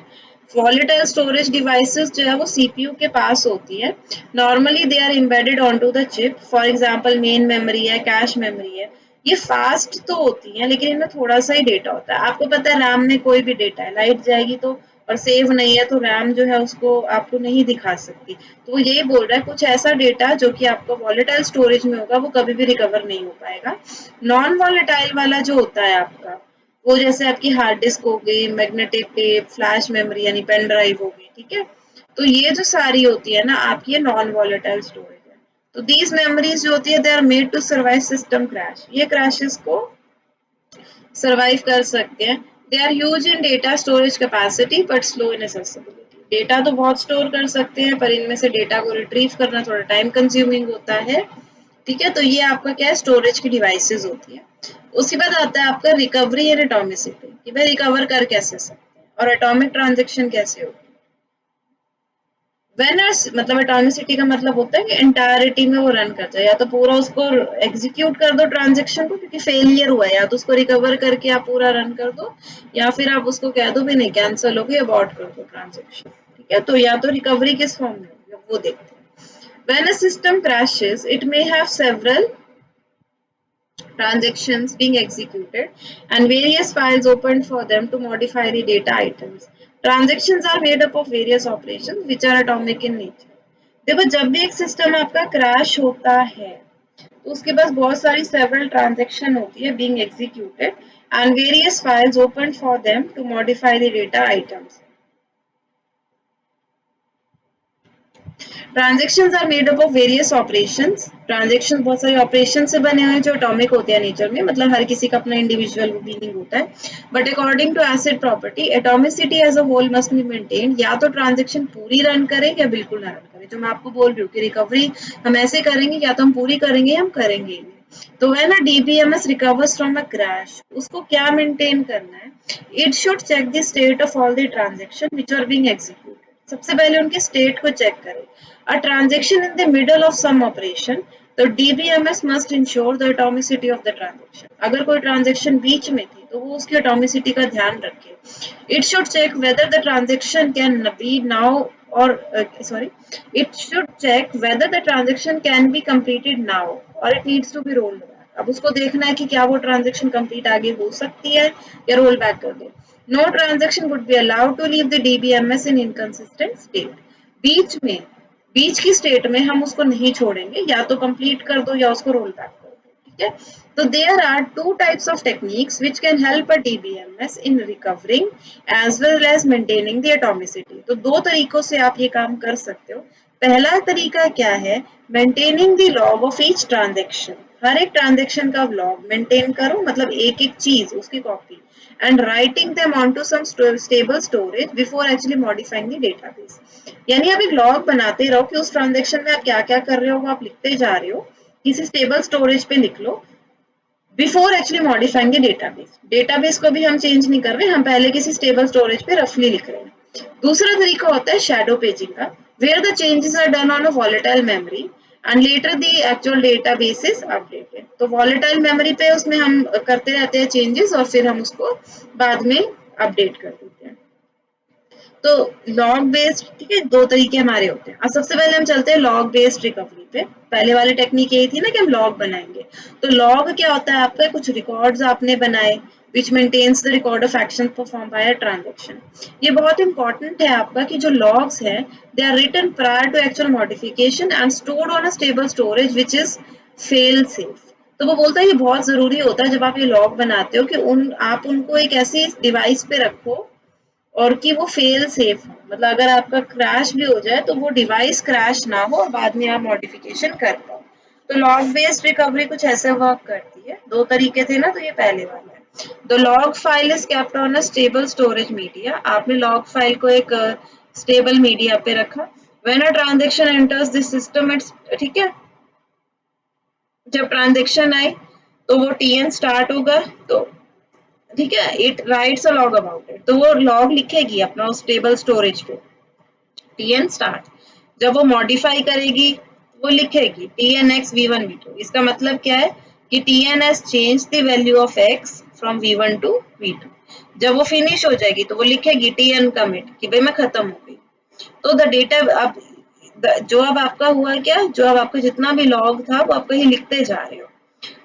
Volatile storage devices जो है वो सीपीयू के पास होती है, normally they are embedded onto the chip, for example main memory है, कैश मेमोरी है। ये फास्ट तो होती है लेकिन इनमें थोड़ा सा ही डेटा होता है। आपको पता है रैम में कोई भी डेटा है, लाइट जाएगी तो और सेव नहीं है तो रैम जो है उसको आपको नहीं दिखा सकती। तो वो यही बोल रहा है कुछ ऐसा डेटा जो कि आपका वॉलेटाइल स्टोरेज में होगा वो कभी भी रिकवर नहीं हो पाएगा। नॉन वॉलेटाइल वाला जो होता है आपका, वो जैसे आपकी हार्ड डिस्क हो गई, मैग्नेटिक टेप, फ्लैश मेमोरी यानी पेन ड्राइव हो गई, ठीक है। तो ये जो सारी होती है ना आपकी नॉन वॉलेटाइल स्टोरेज है। तो दीज मेमोरीज जो होती है they are made to survive system crash, ये क्रैशेस को सर्वाइव कर सकते हैं। They are huge in data storage capacity but slow in accessibility. Data तो बहुत स्टोर कर सकते हैं पर इनमें से डेटा को रिट्रीव करना थोड़ा टाइम कंज्यूमिंग होता है, ठीक है। तो ये आपका क्या है, स्टोरेज की डिवाइसेस होती है। उसके बाद आता है आपका रिकवरी एंड एटॉमिसिटी, कि भाई रिकवर कर कैसे सकते हैं और एटॉमिक ट्रांजेक्शन कैसे होगी। वेन मतलब एटॉमिसिटी का मतलब होता है कि एंटायरिटी में वो रन कर जाए, या तो पूरा उसको एग्जीक्यूट कर दो ट्रांजेक्शन को क्योंकि फेलियर हुआ है, या तो उसको रिकवर करके आप पूरा रन कर दो, या फिर आप उसको कह दो भी नहीं कैंसिल हो गई, अबॉर्ट कर दो ट्रांजेक्शन, ठीक है। तो या तो रिकवरी किस फॉर्म में होगी वो देखते हैं। When a system crashes it may have several transactions being executed and various files opened for them to modify the data items. Transactions are made up of various operations which are atomic in nature. देखो जब भी एक system आपका crash होता है तो उसके पास बहुत सारी सेवरल ट्रांजेक्शन होती है being executed and various files opened for them to modify the data items. Transactions are made up of various operations. Transaction बहुत सारे ऑपरेशन से बने हुए हैं जो एटॉमिक होते हैं नेचर में, मतलब हर किसी का अपना इंडिविजुअल मीनिंग होता है। But according to ACID property atomicity as a whole must be maintained, या तो ट्रांजेक्शन पूरी रन करे या बिल्कुल ना रन करे। जो मैं आपको बोल रही हूँ कि रिकवरी हम ऐसे करेंगे, या तो हम पूरी करेंगे या हम करेंगे। तो है ना DBMS recovers from a crash, उसको क्या मेंटेन करना है, it should check the state of all the transaction which are being executed. सबसे पहले उनके स्टेट को चेक करें। A transaction in the middle of some operation, तो DBMS must ensure the atomicity of the transaction. अगर कोई transaction बीच में थी तो वो उसकी एटॉमिसिटी का ध्यान रखे। It should check whether the transaction can be now or it should check whether the transaction can be completed now or it needs to be rolled back. अब उसको देखना है कि क्या वो ट्रांजेक्शन कंप्लीट आगे हो सकती है या रोल बैक कर दो। No transaction would be allowed to leave the DBMS in inconsistent state. बीच में बीच की स्टेट में हम उसको नहीं छोड़ेंगे, या तो कंप्लीट कर दो या उसको रोल बैक कर दो, ठीक है। तो there are two types of techniques which can help a DBMS in recovering as well as maintaining the atomicity. तो दो तरीकों से आप ये काम कर सकते हो। पहला तरीका क्या है, maintaining the log of each transaction. हर एक ट्रांजेक्शन का लॉग मेंटेन करो, मतलब एक एक चीज उसकी copy, and writing them onto some stable storage before actually modifying the database. यानी आप एक लॉग बनाते रहो कि उस ट्रांजेक्शन में आप क्या क्या कर रहे हो वो आप लिखते जा रहे हो, किसी स्टेबल स्टोरेज पे लिख लो before actually modifying the database. Database को भी हम चेंज नहीं कर रहे, हम पहले किसी स्टेबल स्टोरेज पे रफली लिख रहे हैं। दूसरा तरीका होता है शैडो पेजिंग का, where the changes are done on a volatile memory and later the actual database is updated. तो वॉलेटाइल मेमोरी पे उसमें हम करते रहते हैं चेंजेस और फिर हम उसको बाद में अपडेट कर देते हैं। तो लॉग बेस्ड, ठीक है, दो तरीके हमारे होते हैं। अब सबसे पहले हम चलते हैं लॉग बेस्ड रिकवरी पे। पहले वाली टेक्निक यही थी ना कि हम लॉग बनाएंगे। तो लॉग क्या होता है, आपका कुछ रिकॉर्ड्स आपने बनाए which maintains the record of actions performed by a transaction. ये बहुत इंपॉर्टेंट है आपका कि जो लॉग्स हैं they are written prior to actual modification and stored on a stable storage which is fail safe. तो वो बोलता है ये बहुत जरूरी होता है जब आप ये लॉग बनाते हो कि आप उनको एक ऐसी डिवाइस पे रखो और कि वो फेल सेफ हो, मतलब अगर आपका क्रैश भी हो जाए तो वो डिवाइस क्रैश ना हो और बाद में आप मॉडिफिकेशन कर पाओ। तो लॉग बेस्ड रिकवरी कुछ ऐसे वर्क करती है। दो तरीके थे ना, तो ये पहले वाला है। The log file is kept on a stable storage media. आपने लॉग फाइल को एक स्टेबल मीडिया पे रखा। When a transaction enters this system it's, ठीक है, जब ट्रांजेक्शन आए तो वो टीएन स्टार्ट होगा, तो ठीक है, it writes a log about it, तो वो लॉग लिखेगी अपना उस टेबल स्टोरेज पे टीएन स्टार्ट। जब वो मॉडिफाई करेगी वो लिखेगी T n X V one V two. इसका मतलब क्या है कि T n S change the value of X from V one to V two. जब वो फिनिश हो जाएगी तो वो लिखेगी टीएन कमिट कि भाई मैं खत्म हो गई। तो द डेटा अब जो अब आपका हुआ क्या, जो अब आपका जितना भी लॉग था वो आपको ये लिखते जा रहे हो।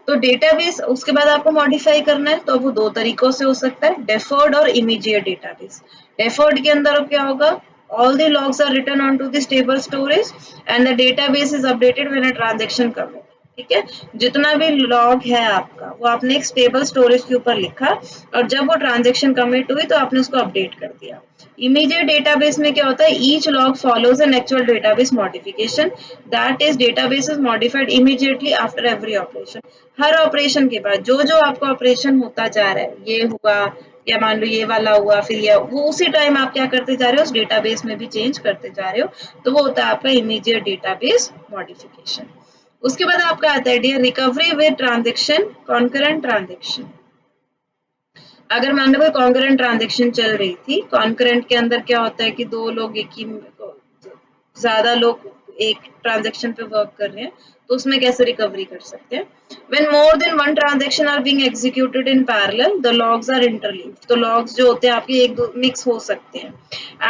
तो डेटाबेस उसके बाद आपको मॉडिफाई करना है, तो वो दो तरीकों से हो सकता है, डेफर्ड और इमीडिएट डेटाबेस। डेफर्ड के अंदर अब क्या होगा, all the logs are written onto the stable storage and the database is updated when a transaction commit। ठीक है, जितना भी लॉग है आपका वो आपने एक स्टेबल स्टोरेज के ऊपर लिखा और जब वो ट्रांजेक्शन कमिट हुई तो आपने उसको अपडेट कर दिया। इमीडिएट डेटाबेस में क्या होता है, each log follows an actual database modification, that is database is modified immediately after every operation. Her operation के बाद जो जो आपका ऑपरेशन होता जा रहा है, ये हुआ या मान लो ये वाला हुआ, फिर ये वो उसी टाइम आप क्या करते जा रहे हो, उस डेटाबेस में भी चेंज करते जा रहे हो, तो वो होता है आपका इमीडिएट डेटाबेस मॉडिफिकेशन। उसके बाद आपका आता है recovery with transaction concurrent transaction. अगर मान लो कोई कॉन्करेंट ट्रांजेक्शन चल रही थी, कॉन्करेंट के अंदर क्या होता है कि दो लोग एक ही ज्यादा लोग एक ट्रांजेक्शन पे वर्क कर रहे हैं, तो उसमें कैसे रिकवरी कर सकते हैं। When more than one transaction are being executed in parallel, the logs are interleaved। तो logs जो होते हैं आपके एक दो मिक्स हो सकते हैं।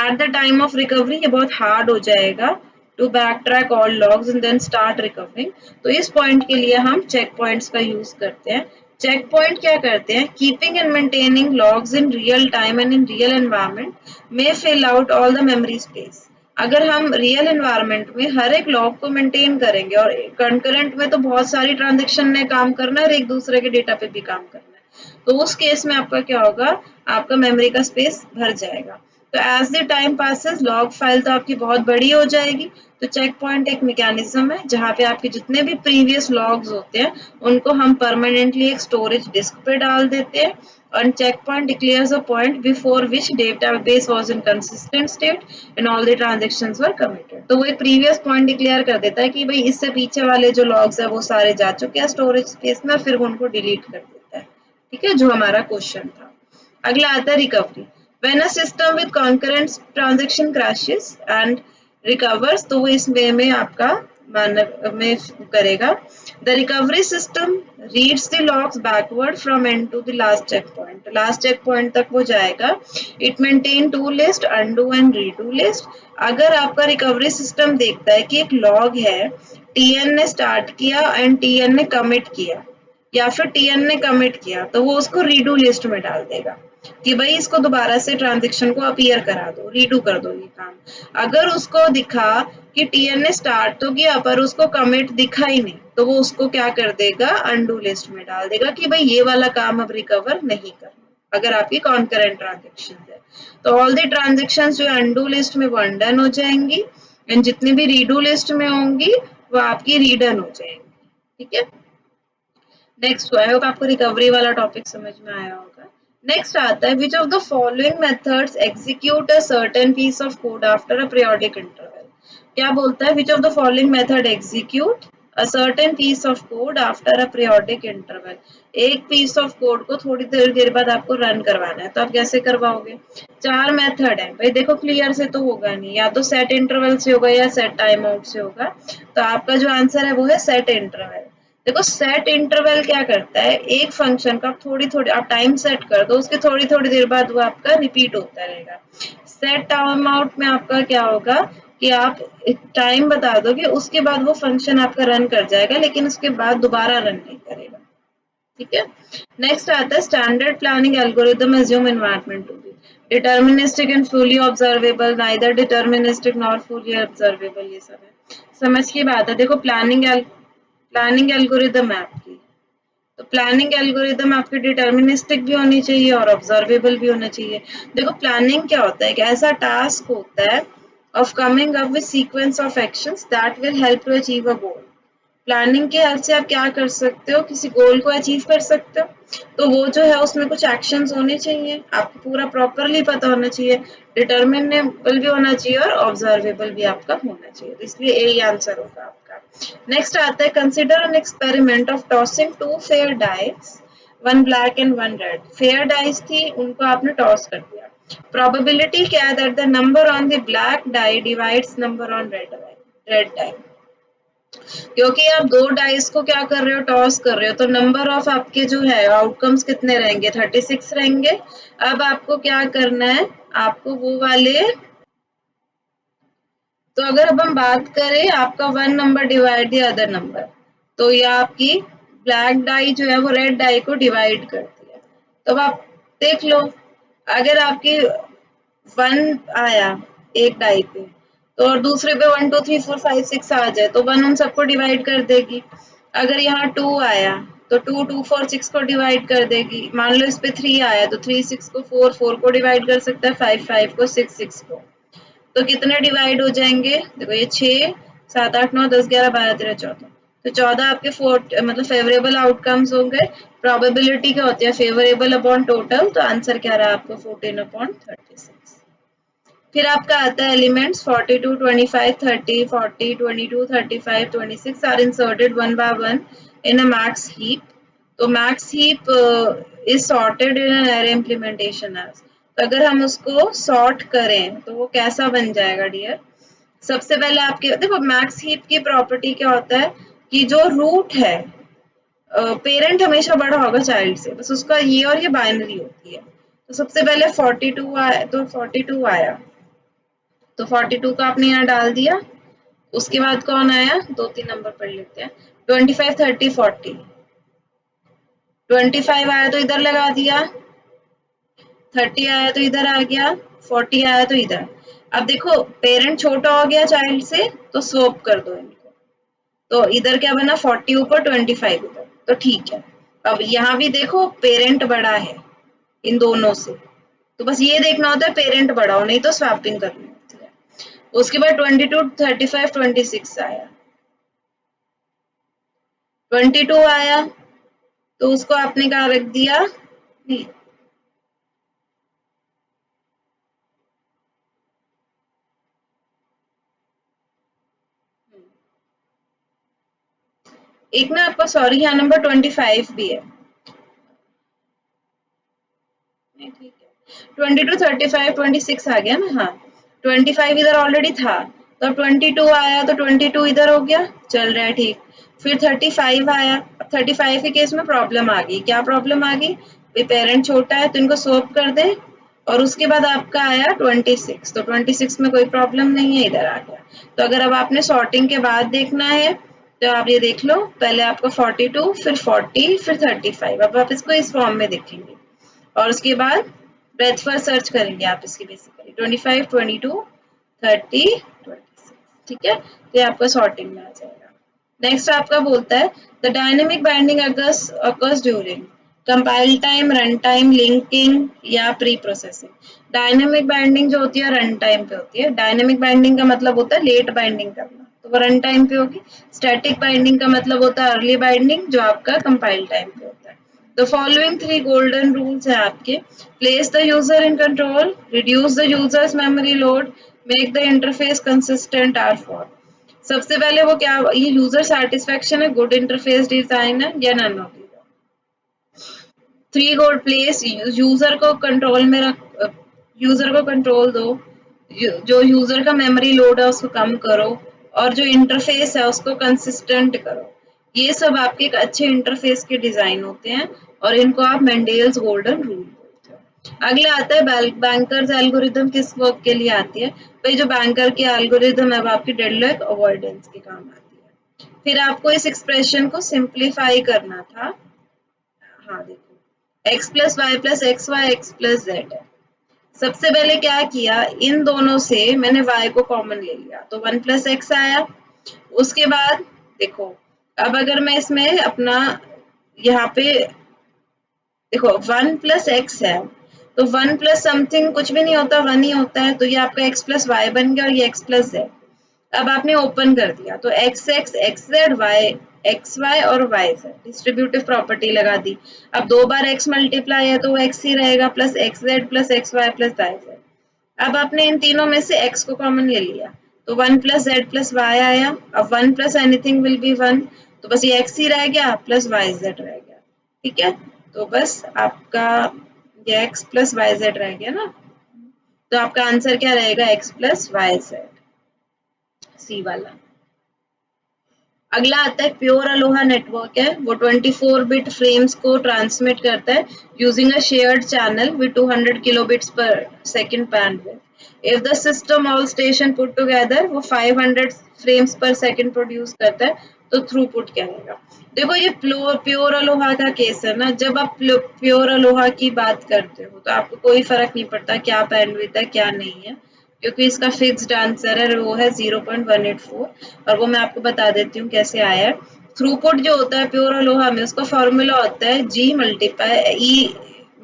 At the time of recovery ये बहुत हार्ड हो जाएगा to backtrack all logs and then start recovering। तो इस पॉइंट के लिए हम चेक पॉइंट्स का यूज करते हैं। चेक पॉइंट क्या करते हैं, keeping and maintaining logs in real time and in real environment may fill out all the memory space. अगर हम रियल एनवायरनमेंट में हर एक लॉग को मेंटेन करेंगे और कंकरेंट में तो बहुत सारी ट्रांजेक्शन ने काम करना है और एक दूसरे के डेटा पे भी काम करना है, तो उस केस में आपका क्या होगा, आपका मेमोरी का स्पेस भर जाएगा। तो as the time passes log file तो आपकी बहुत बड़ी हो जाएगी। तो चेक पॉइंट एक मैकेनिज्म है जहाँ पे आपके जितने भी प्रीवियस लॉग्स होते हैं उनको हम परमानेंटली एक स्टोरेज डिस्क पे डाल देते हैं। और checkpoint declares a point before which database was in consistent state and all the transactions were committed। तो वो एक previous point declare कर देता है कि भाई इससे पीछे वाले जो logs है वो सारे जा चुके हैं storage space में, फिर उनको delete कर देता है। ठीक है, जो हमारा क्वेश्चन था। अगला आता है recovery. When a system with concurrent transaction crashes and recovers, तो वो इस वे में आपका मानव में करेगा। The recovery system reads the logs backward from end to the last checkpoint। last checkpoint तक वो जाएगा। It maintain to list, undo and redo list। अगर आपका रिकवरी सिस्टम देखता है कि एक लॉग है, टीएन ने स्टार्ट किया एंड टीएन ने कमिट किया या फिर टीएन ने कमिट किया, तो वो उसको रीडू लिस्ट में डाल देगा कि भाई इसको दोबारा से ट्रांजेक्शन को अपीयर करा दो, रीडू कर दो ये काम। अगर उसको दिखा कि टीएन ने स्टार्ट तो किया पर उसको कमिट दिखा ही नहीं, तो वो उसको क्या कर देगा, अनडू लिस्ट में डाल देगा कि भाई ये वाला काम अब रिकवर नहीं करना। अगर आपकी कॉन्करेंट ट्रांजेक्शन है तो ऑल द ट्रांजेक्शन जो अनडू लिस्ट में वो अनडन हो जाएंगी एंड जितनी भी रीडू लिस्ट में होंगी वो आपकी रीडन हो जाएंगी। ठीक है, नेक्स्ट आई होप आपको रिकवरी वाला टॉपिक समझ में आया होगा। नेक्स्ट आता है which of the following methods execute a certain piece of code after a periodic interval. क्या बोलता है, which of the following method execute a certain piece of code after a periodic interval. एक piece of code को थोड़ी देर बाद आपको run करवाना है, तो आप कैसे करवाओगे। चार मेथड है भाई, देखो क्लियर से तो होगा नहीं, या तो सेट इंटरवल से होगा या सेट टाइम आउट से होगा। तो आपका जो आंसर है वो है सेट इंटरवल। देखो सेट इंटरवल क्या करता है, एक फंक्शन का थोड़ी थोड़ी आप टाइम सेट कर दो, उसके थोड़ी थोड़ी देर बाद वो आपका रिपीट होता रहेगा। सेट टाइम आउट में आपका क्या होगा कि आप टाइम बता दोगे, उसके बाद वो फंक्शन आपका रन कर जाएगा लेकिन उसके बाद दोबारा रन नहीं करेगा। ठीक है, नेक्स्ट आता है standard planning algorithm assume environment to be deterministic and fully observable, neither deterministic nor fully observable. ये सब है, समझ की बात है। देखो प्लानिंग एल्गोरिदम है आपकी, तो प्लानिंग एल्गोरिदम आपकी डिटर्मिनिस्टिक भी होनी चाहिए और ऑब्जर्वेबल भी होना चाहिए। देखो प्लानिंग क्या होता है, एक ऐसा टास्क होता है of coming up with sequence of actions that will help to achieve a goal. Planning के हेल्प से आप क्या कर सकते हो, किसी गोल को अचीव कर सकते हो। तो वो जो है उसमें कुछ एक्शंस होने चाहिए, आपको पूरा प्रॉपरली पता होना चाहिए, डिटर्मिनेबल भी होना चाहिए और ऑब्जर्वेबल भी आपका होना चाहिए। तो इसलिए यही आंसर होगा आपका। नेक्स्ट आता है consider an experiment of tossing two fair dice 1 black and 1 red, fair dice थी, उनको आपने टॉस कर दिया। प्रोबेबिलिटी क्या है, that the number on the black die divides number on red die. क्योंकि आप दो डाइस को क्या कर रहे हो, टॉस कर रहे हो, तो नंबर ऑफ आपके जो है आउटकम्स कितने रहेंगे, 36 रहेंगे। अब आपको क्या करना है, आपको वो वाले, तो अगर अब हम बात करें आपका 1 number divide the other number, तो ये आपकी ब्लैक डाई जो है वो रेड डाई को डिवाइड करती है। तो अब आप देख लो, अगर आपकी 1 आया एक डाई पे, तो और दूसरे पे 1 2 3 4 5 6 आ जाए, तो 1 उन सबको डिवाइड कर देगी। अगर यहाँ 2 आया तो 2 2 4 6 को डिवाइड कर देगी। मान लो इस पे 3 आया तो 3 6 को 4 4 को डिवाइड कर सकता है, 5 5 को 6 6 को। तो कितने डिवाइड हो जाएंगे, देखो ये 6 7 8 9 10 11 12 13 14, तो 14 आपके मतलब फेवरेबल आउटकम्स होंगे। प्रोबेबिलिटी क्या होती है, फेवरेबल अपॉन टोटल, तो आंसर क्या रहा आपको 14/36। फिर आपका आता है elements 42 25 30 40 22 35 26 are inserted one by one in a max heap. तो max heap is sorted in an array implementation as. तो अगर हम उसको सॉर्ट करें तो वो कैसा बन जाएगा डियर, सबसे पहले आपके देखो मैक्स हीप की प्रॉपर्टी क्या होता है कि जो रूट है, पेरेंट हमेशा बड़ा होगा चाइल्ड से, बस उसका ये और ये बाइनरी होती है। तो सबसे पहले 42 आया, तो 42 आया, तो 42 का आपने यहाँ डाल दिया। उसके बाद कौन आया, 2 3 नंबर पढ़ लेते हैं, 25 30 40, 25 आया तो इधर लगा दिया, 30 आया तो इधर आ गया, 40 आया तो इधर। अब देखो पेरेंट छोटा हो गया चाइल्ड से, तो स्वैप कर दो इनको, तो इधर क्या बना, 40 ऊपर 25 इधर, तो ठीक है। अब यहाँ भी देखो पेरेंट बड़ा है इन दोनों से, तो बस ये देखना होता है पेरेंट बड़ा हो, नहीं तो स्वैपिंग करनी होती है। उसके बाद 22 35 26 आया, 22 आया तो उसको आपने कहा रख दिया, नहीं एक ना आपका, सॉरी यहाँ नंबर 25 भी है, नहीं ठीक है, 22 35 26 आ गया ना, हाँ 25 इधर ऑलरेडी था, तो 22 आया तो 22 इधर हो गया, चल रहा है ठीक। फिर 35 आया, अब 35 के केस में प्रॉब्लम आ गई, क्या प्रॉब्लम आ गई, पेरेंट छोटा है तो इनको स्वैप कर दे। और उसके बाद आपका आया 26, तो 26 में कोई प्रॉब्लम नहीं है, इधर आ गया। तो अगर अब आपने सॉर्टिंग के बाद देखना है, तो आप ये देख लो, पहले आपका 42 फिर 40 फिर 35, अब आप इसको इस फॉर्म में देखेंगे। और उसके बाद ब्रेथ फर्स्ट सर्च करेंगे आप इसकी, बेसिकली 25 22 30 26, ठीक है, तो ये आपका सॉर्टिंग में आ जाएगा। नेक्स्ट आपका बोलता है the dynamic binding occurs during compile time, run time, linking या प्री प्रोसेसिंग। डायनेमिक बाइंडिंग जो होती है रन टाइम पे होती है। डायनेमिक बाइंडिंग का मतलब होता है लेट बाइंडिंग करना, तो वो रन टाइम पे होगी। स्टैटिक बाइंडिंग का मतलब होता है अर्ली बाइंडिंग, जो आपका कंपाइल टाइम पे होता है। The following 3 golden rules है आपके, place the user in control, reduce the user's memory load, make the interface consistent are for। सबसे पहले वो क्या, ये यूजर सेटिस्फेक्शन है, गुड इंटरफेस डिजाइन है, या none of these. 3 goals, place user को कंट्रोल में रख, यूजर को कंट्रोल दो, जो यूजर का मेमोरी लोड है उसको कम करो, और जो इंटरफेस है उसको कंसिस्टेंट करो। ये सब आपके एक अच्छे इंटरफेस के डिजाइन होते हैं, और इनको आप मेंडेल्स गोल्डन रूल बोलते हो। अगला आता है बैंकर्स एल्गोरिथम, किस वर्क के लिए आती है, भाई जो बैंकर की एल्गोरिथम है वो आपकी डेडलॉक अवॉइडेंस के काम आती है। फिर आपको इस एक्सप्रेशन को सिंप्लीफाई करना था, हाँ देखो x plus y plus x y x plus z है। सबसे पहले क्या किया, इन दोनों से मैंने y को कॉमन ले लिया, तो 1 प्लस एक्स आया। उसके बाद देखो, अब अगर मैं इसमें अपना यहाँ पे देखो 1 प्लस एक्स है, तो 1 प्लस समथिंग कुछ भी नहीं होता, 1 ही होता है, तो ये आपका x प्लस वाई बन गया, और ये x प्लस जेड। अब आपने ओपन कर दिया, तो x x x z, y x y और वाई जेड, डिस्ट्रीब्यूटिव प्रॉपर्टी लगा दी। अब 2 बार x मल्टीप्लाई है तो वो x ही रहेगा, plus x z plus x y plus y z. अब आपने इन तीनों में से x को कॉमन ले लिया, तो 1 प्लस जेड प्लस वाई आया। अब 1 प्लस एनीथिंग विल बी 1, तो बस ये x ही रह गया प्लस वाई जेड रह गया, ठीक है। तो बस आपका ये x प्लस वाई जेड रह गया ना, तो आपका आंसर क्या रहेगा, x प्लस वाई जेड, सी वाला। अगला आता है प्योर अलोहा नेटवर्क है, वो 24 बिट फ्रेम्स को ट्रांसमिट करता है using a shared channel with 200 kilobits per second bandwidth. If the system all station put together वो 500 फ्रेम्स पर सेकंड प्रोड्यूस करता है, तो थ्रूपुट क्या आएगा। देखो ये प्योर अलोहा का केस है ना, जब आप प्योर अलोहा की बात करते हो तो आपको कोई फर्क नहीं पड़ता क्या बैंडविड्थ है क्या नहीं है, क्योंकि इसका फिक्स्ड आंसर है वो है 0.184, और वो मैं आपको बता देती हूँ कैसे आया है। थ्रूपुट जो होता है प्योर अलोहा में, उसका फॉर्मूला होता है G मल्टीप्लाई E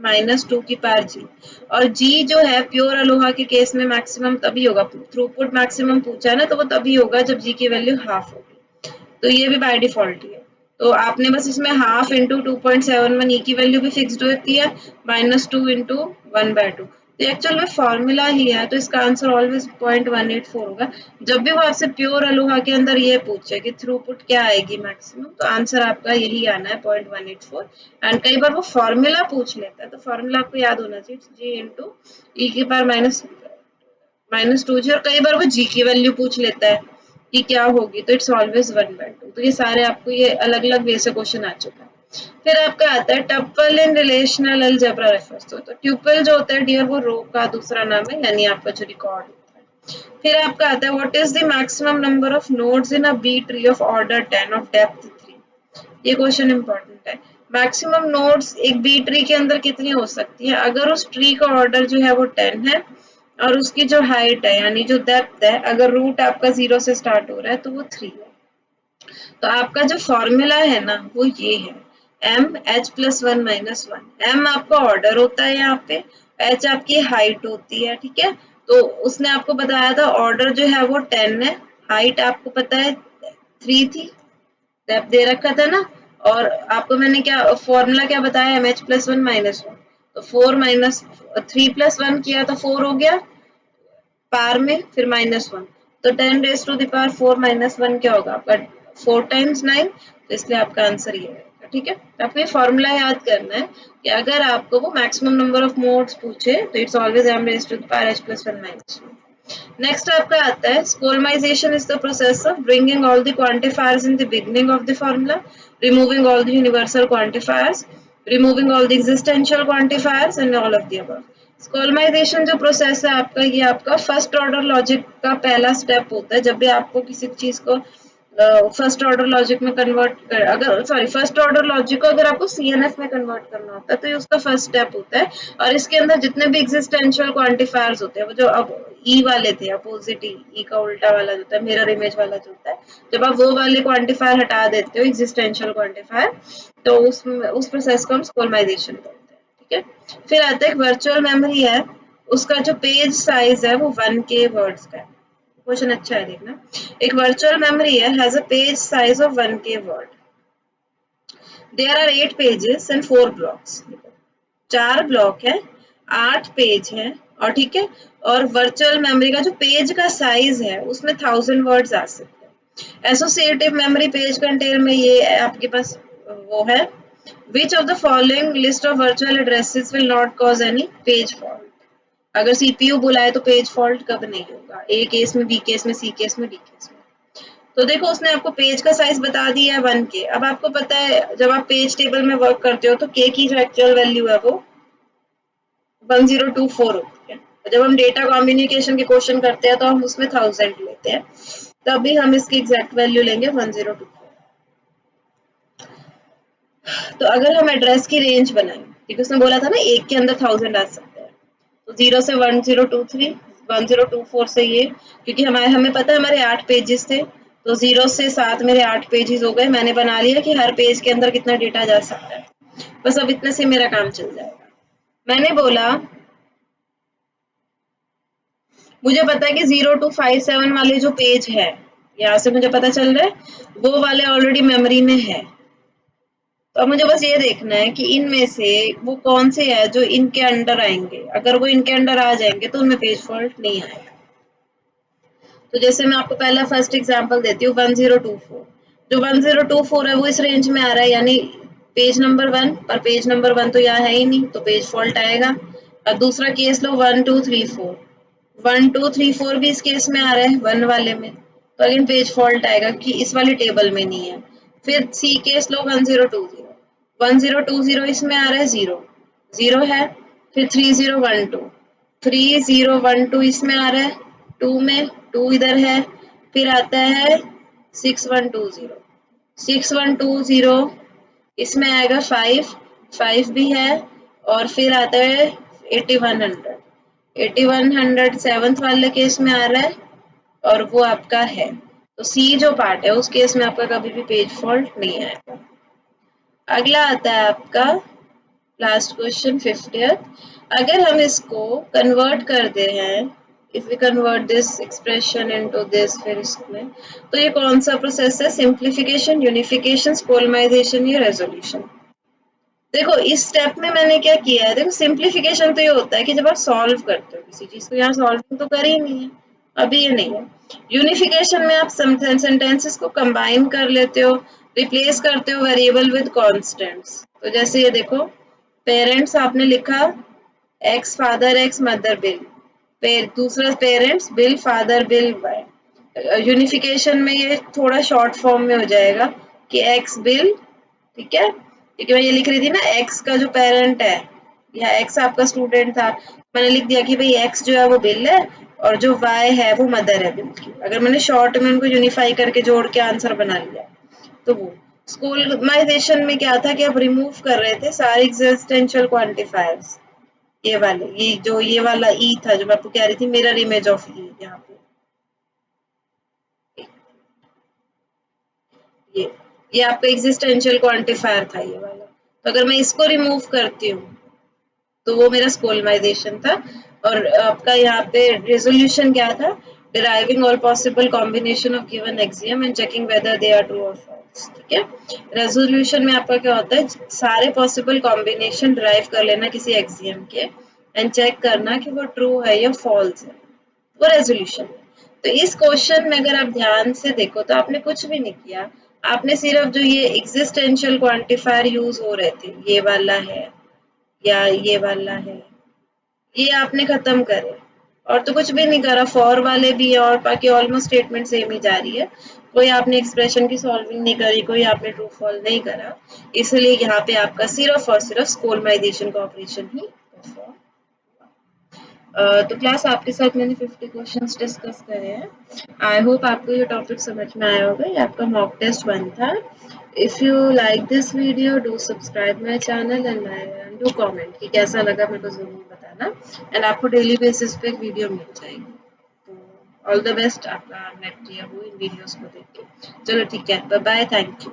माइनस 2 की पावर G, और G जो है प्योर अलोहा के केस में मैक्सिमम तभी होगा, थ्रूपुट मैक्सिमम पूछा है ना, तो वो तभी होगा जब G की वैल्यू हाफ होगी, तो ये भी बाय डिफॉल्ट ही है। तो आपने बस इसमें हाफ इंटू 2.71 ई की वैल्यू भी फिक्स्ड होती है, माइनस 2 इंटू 1/2, तो एक्चुअल में फॉर्मूला ही है, तो इसका आंसर ऑलवेज 0.184 होगा। जब भी वो आपसे प्योर अलोहा के अंदर ये पूछे कि थ्रूपुट क्या आएगी मैक्सिमम, तो आंसर आपका यही आना है 0.184। एंड कई बार वो फॉर्मूला पूछ लेता है, तो फॉर्मूला आपको याद होना चाहिए, जी इंटू ई की पावर माइनस 2 जी, और कई बार वो जी की वैल्यू पूछ लेता है कि क्या होगी, तो इट्स ऑलवेज 1/2। तो ये सारे आपको ये अलग अलग वे से क्वेश्चन आ चुका है। फिर आपका आता है टपल इन रिलेशनल अलजेब्रा रेफर्स तो ट्यूपल जो होता है डियर वो रो का दूसरा नाम है, यानी आपका जो रिकॉर्ड होता है। फिर आपका आता है what is the maximum number of nodes in a B tree of order 10 of depth 3। ये क्वेश्चन इंपॉर्टेंट है। मैक्सिमम नोड्स एक बी ट्री के अंदर कितनी हो सकती है, अगर उस ट्री का ऑर्डर जो है वो 10 है और उसकी जो हाइट है यानी जो डेप्थ है, अगर रूट आपका 0 से स्टार्ट हो रहा है तो वो 3 है। तो आपका जो फॉर्मूला है ना वो ये है, m h plus 1 minus 1। M आपका ऑर्डर होता है यहाँ पे, एच आपकी हाइट होती है, ठीक है। तो उसने आपको बताया था ऑर्डर जो है वो 10 है, हाइट आपको पता है 3 थी, डेप्थ दे रखा था ना, और आपको मैंने क्या फॉर्मूला क्या बताया, एम एच प्लस 1 माइनस 1, तो 4 माइनस 3 प्लस 1 किया तो 4 हो गया पार में, फिर -1, तो 10 रेज टू द पावर 4 -1 क्या होगा आपका 4 टाइम्स 9, तो इसलिए आपका आंसर ये रहेगा, ठीक है। तो आपको ये फॉर्मूला याद करना है कि अगर आपको वो मैक्सिमम नंबर ऑफ मोड्स पूछे तो it's always m raise to the power h plus 1 minus 1। Next आपका आता है skolemization is the process of bringing all the quantifiers in the beginning of the formula, removing all the universal quantifiers, removing all the existential quantifiers and all of the above. Skolemization जो process है आपका, ये आपका first order logic का पहला step होता है। जब भी आपको किसी चीज को फर्स्ट ऑर्डर लॉजिक में कन्वर्ट कर, अगर सॉरी फर्स्ट ऑर्डर लॉजिक को अगर आपको सीएनएफ में कन्वर्ट करना होता है तो ये उसका फर्स्ट स्टेप होता है, और इसके अंदर जितने भी एग्जिस्टेंशियल क्वांटिफायर्स होते हैं, वो जो अब ई वाले थे अपोजिट ई का उल्टा वाला जो होता है, मिरर इमेज वाला जो होता है, जब आप वो वाले क्वांटिफायर हटा देते हो एग्जिस्टेंशियल क्वांटिफायर, तो उस प्रोसेस को हम स्कोलमाइजेशन कहते हैं, ठीक है। फिर आता है वर्चुअल मेमोरी है, उसका जो पेज साइज है वो 1K वर्ड्स का है। क्वेश्चन अच्छा है देखना। एक वर्चुअल मेमोरी है has a page size of 1K word, there are 8 pages and 4 blocks. 4 block है, 8 पेज है, और ठीक है, और वर्चुअल मेमोरी का जो पेज का साइज है उसमें 1000 वर्ड्स आ सकते हैं। एसोसिएटिव मेमोरी पेज कंटेन में ये आपके पास वो है, which of the following list of virtual addresses will not cause any page fault। अगर सीपीयू बुलाए तो पेज फॉल्ट कब नहीं होगा, ए केस में, बी केस में, सी केस में, डी केस में। तो देखो उसने आपको पेज का साइज बता दिया है 1K। अब आपको पता है जब आप पेज टेबल में वर्क करते हो तो के की जो एक्चुअल वैल्यू है वो 1024 होती है। जब हम डेटा कम्युनिकेशन के क्वेश्चन करते हैं तो हम उसमें 1000 लेते हैं, तभी हम इसकी एग्जैक्ट वैल्यू लेंगे 1024। तो अगर हम एड्रेस की रेंज बनाएं, क्योंकि उसने बोला था ना एक के अंदर 1000 आ सकते हैं, तो 0 से 1023, 1024 से ये, क्योंकि हमें पता है हमारे 8 पेजेस थे, तो 0 से 7 मेरे 8 पेजेस हो गए। मैंने बना लिया कि हर पेज के अंदर कितना डेटा जा सकता है, बस अब इतने से मेरा काम चल जाएगा। मैंने बोला मुझे पता है कि 0257 वाले जो पेज है, यहाँ से मुझे पता चल रहा है वो वाले ऑलरेडी मेमोरी में है, तो अब मुझे बस ये देखना है कि इनमें से वो कौन से है जो इनके अंडर आएंगे। अगर वो इनके अंडर आ जाएंगे तो उनमें पेज फॉल्ट नहीं आएगा। तो जैसे मैं आपको पहला फर्स्ट एग्जांपल देती हूँ 1024। जो 1024 है वो इस रेंज में आ रहा है, यानी पेज नंबर 1 पर पेज नंबर 1 तो यहाँ है ही नहीं, तो पेज फॉल्ट आएगा। अब दूसरा केस लो 1 2 3 4, 1 2 3 4 भी इस केस में आ रहा है 1 वाले में, तो अगेन पेज फॉल्ट आएगा कि इस वाली टेबल में नहीं है। फिर सी केस लो 1020, 1020 इसमें आ रहा है 0, 0 है। फिर 3012, 3012 इसमें आ रहा है 2 में, 2 इधर है। फिर आता है 6120, 6120 इसमें आएगा 5, 5 भी है। और फिर आता है 8100, 8100 सेवंथ वाले केस में आ रहा है और वो आपका है। तो सी जो पार्ट है उस केस में आपका कभी भी पेज फॉल्ट नहीं आएगा। अगला आता है आपका लास्ट क्वेश्चन 50th। अगर हम इसको कन्वर्ट करते हैं, if we convert this expression into this, फिर इसमें तो ये कौन सा प्रोसेस है? सिंप्लीफिकेशन, यूनिफिकेशन, स्कोलमाइजेशन या रेजोल्यूशन? देखो इस स्टेप में मैंने क्या किया है, देखो सिंप्लीफिकेशन तो ये होता है कि जब आप सॉल्व करते हो किसी चीज को, यहाँ सॉल्विंग तो कर ही नहीं है, अभी ये नहीं है। यूनिफिकेशन में आप सेंटेंसेस को कंबाइन कर लेते हो, रिप्लेस करते हो वेरिएबल विद कॉन्स्टेंट्स। तो जैसे ये देखो, पेरेंट्स आपने लिखा X father X mother Bill, दूसरा parents Bill father Bill Y. Unification में ये थोड़ा शॉर्ट फॉर्म में हो जाएगा कि एक्स बिल, ठीक है, क्योंकि मैं ये लिख रही थी ना एक्स का जो पेरेंट है, या एक्स आपका स्टूडेंट था, मैंने लिख दिया कि भाई एक्स जो है वो बिल है और जो वाई है वो मदर है बिल की। अगर मैंने शॉर्ट में उनको यूनिफाई करके जोड़ के आंसर बना लिया तो वो। स्कूलमाइजेशन में क्या था कि आप रिमूव कर रहे थे सारे एग्जिस्टेंशियल क्वांटिफायर्स, ये वाले, ये जो ये वाला ई था जो मैं आपको कह रही थी मिरर इमेज ऑफ ई, यहाँ पे ये ये आपका एग्जिस्टेंशियल क्वांटिफायर था ये वाला। तो अगर मैं इसको रिमूव करती हूँ तो वो मेरा स्कोलमाइजेशन था। और आपका यहाँ पे रेजोल्यूशन क्या था? Deriving all possible combination of given axiom and checking whether they are true और फॉल्स, ठीक है। रेजोल्यूशन में आपका क्या होता है? सारे पॉसिबल कॉम्बिनेशन डिराइव कर लेना किसी एक्सियम के एंड चेक करना कि वो ट्रू है या फॉल्स है, वो रेजोल्यूशन है। तो इस क्वेश्चन में अगर आप ध्यान से देखो तो आपने कुछ भी नहीं किया, आपने सिर्फ जो ये एग्जिस्टेंशियल क्वांटिफायर यूज हो रहे थे, ये वाला है या ये वाला है, ये आपने खत्म करे और तो कुछ भी नहीं करा। फॉर वाले भी है और बाकी ऑलमोस्ट स्टेटमेंट सेम ही जा रही है, कोई आपने एक्सप्रेशन की सॉल्विंग नहीं करी, कोई आपने ट्रू फॉल नहीं करा, इसलिए यहाँ पे आपका सिर्फ और सिर्फ स्कोलमाइजेशन का ऑपरेशन ही परफॉर्म। तो क्लास आपके साथ मैंने 50 क्वेश्चंस डिस्कस करे हैं। आई होप आपको ये टॉपिक समझ में आया होगा। ये आपका मॉक टेस्ट 1 था। If you like this video do subscribe my channel and do comment कि कैसा लगा, मेरे को जरूर बताना। एंड आपको डेली बेसिस पे एक वीडियो मिल जाएगी। तो ऑल द बेस्ट आपका नेक्स्ट ईयर हो इन वीडियोस को देख के। चलो ठीक है, बाय बाय, थैंक यू।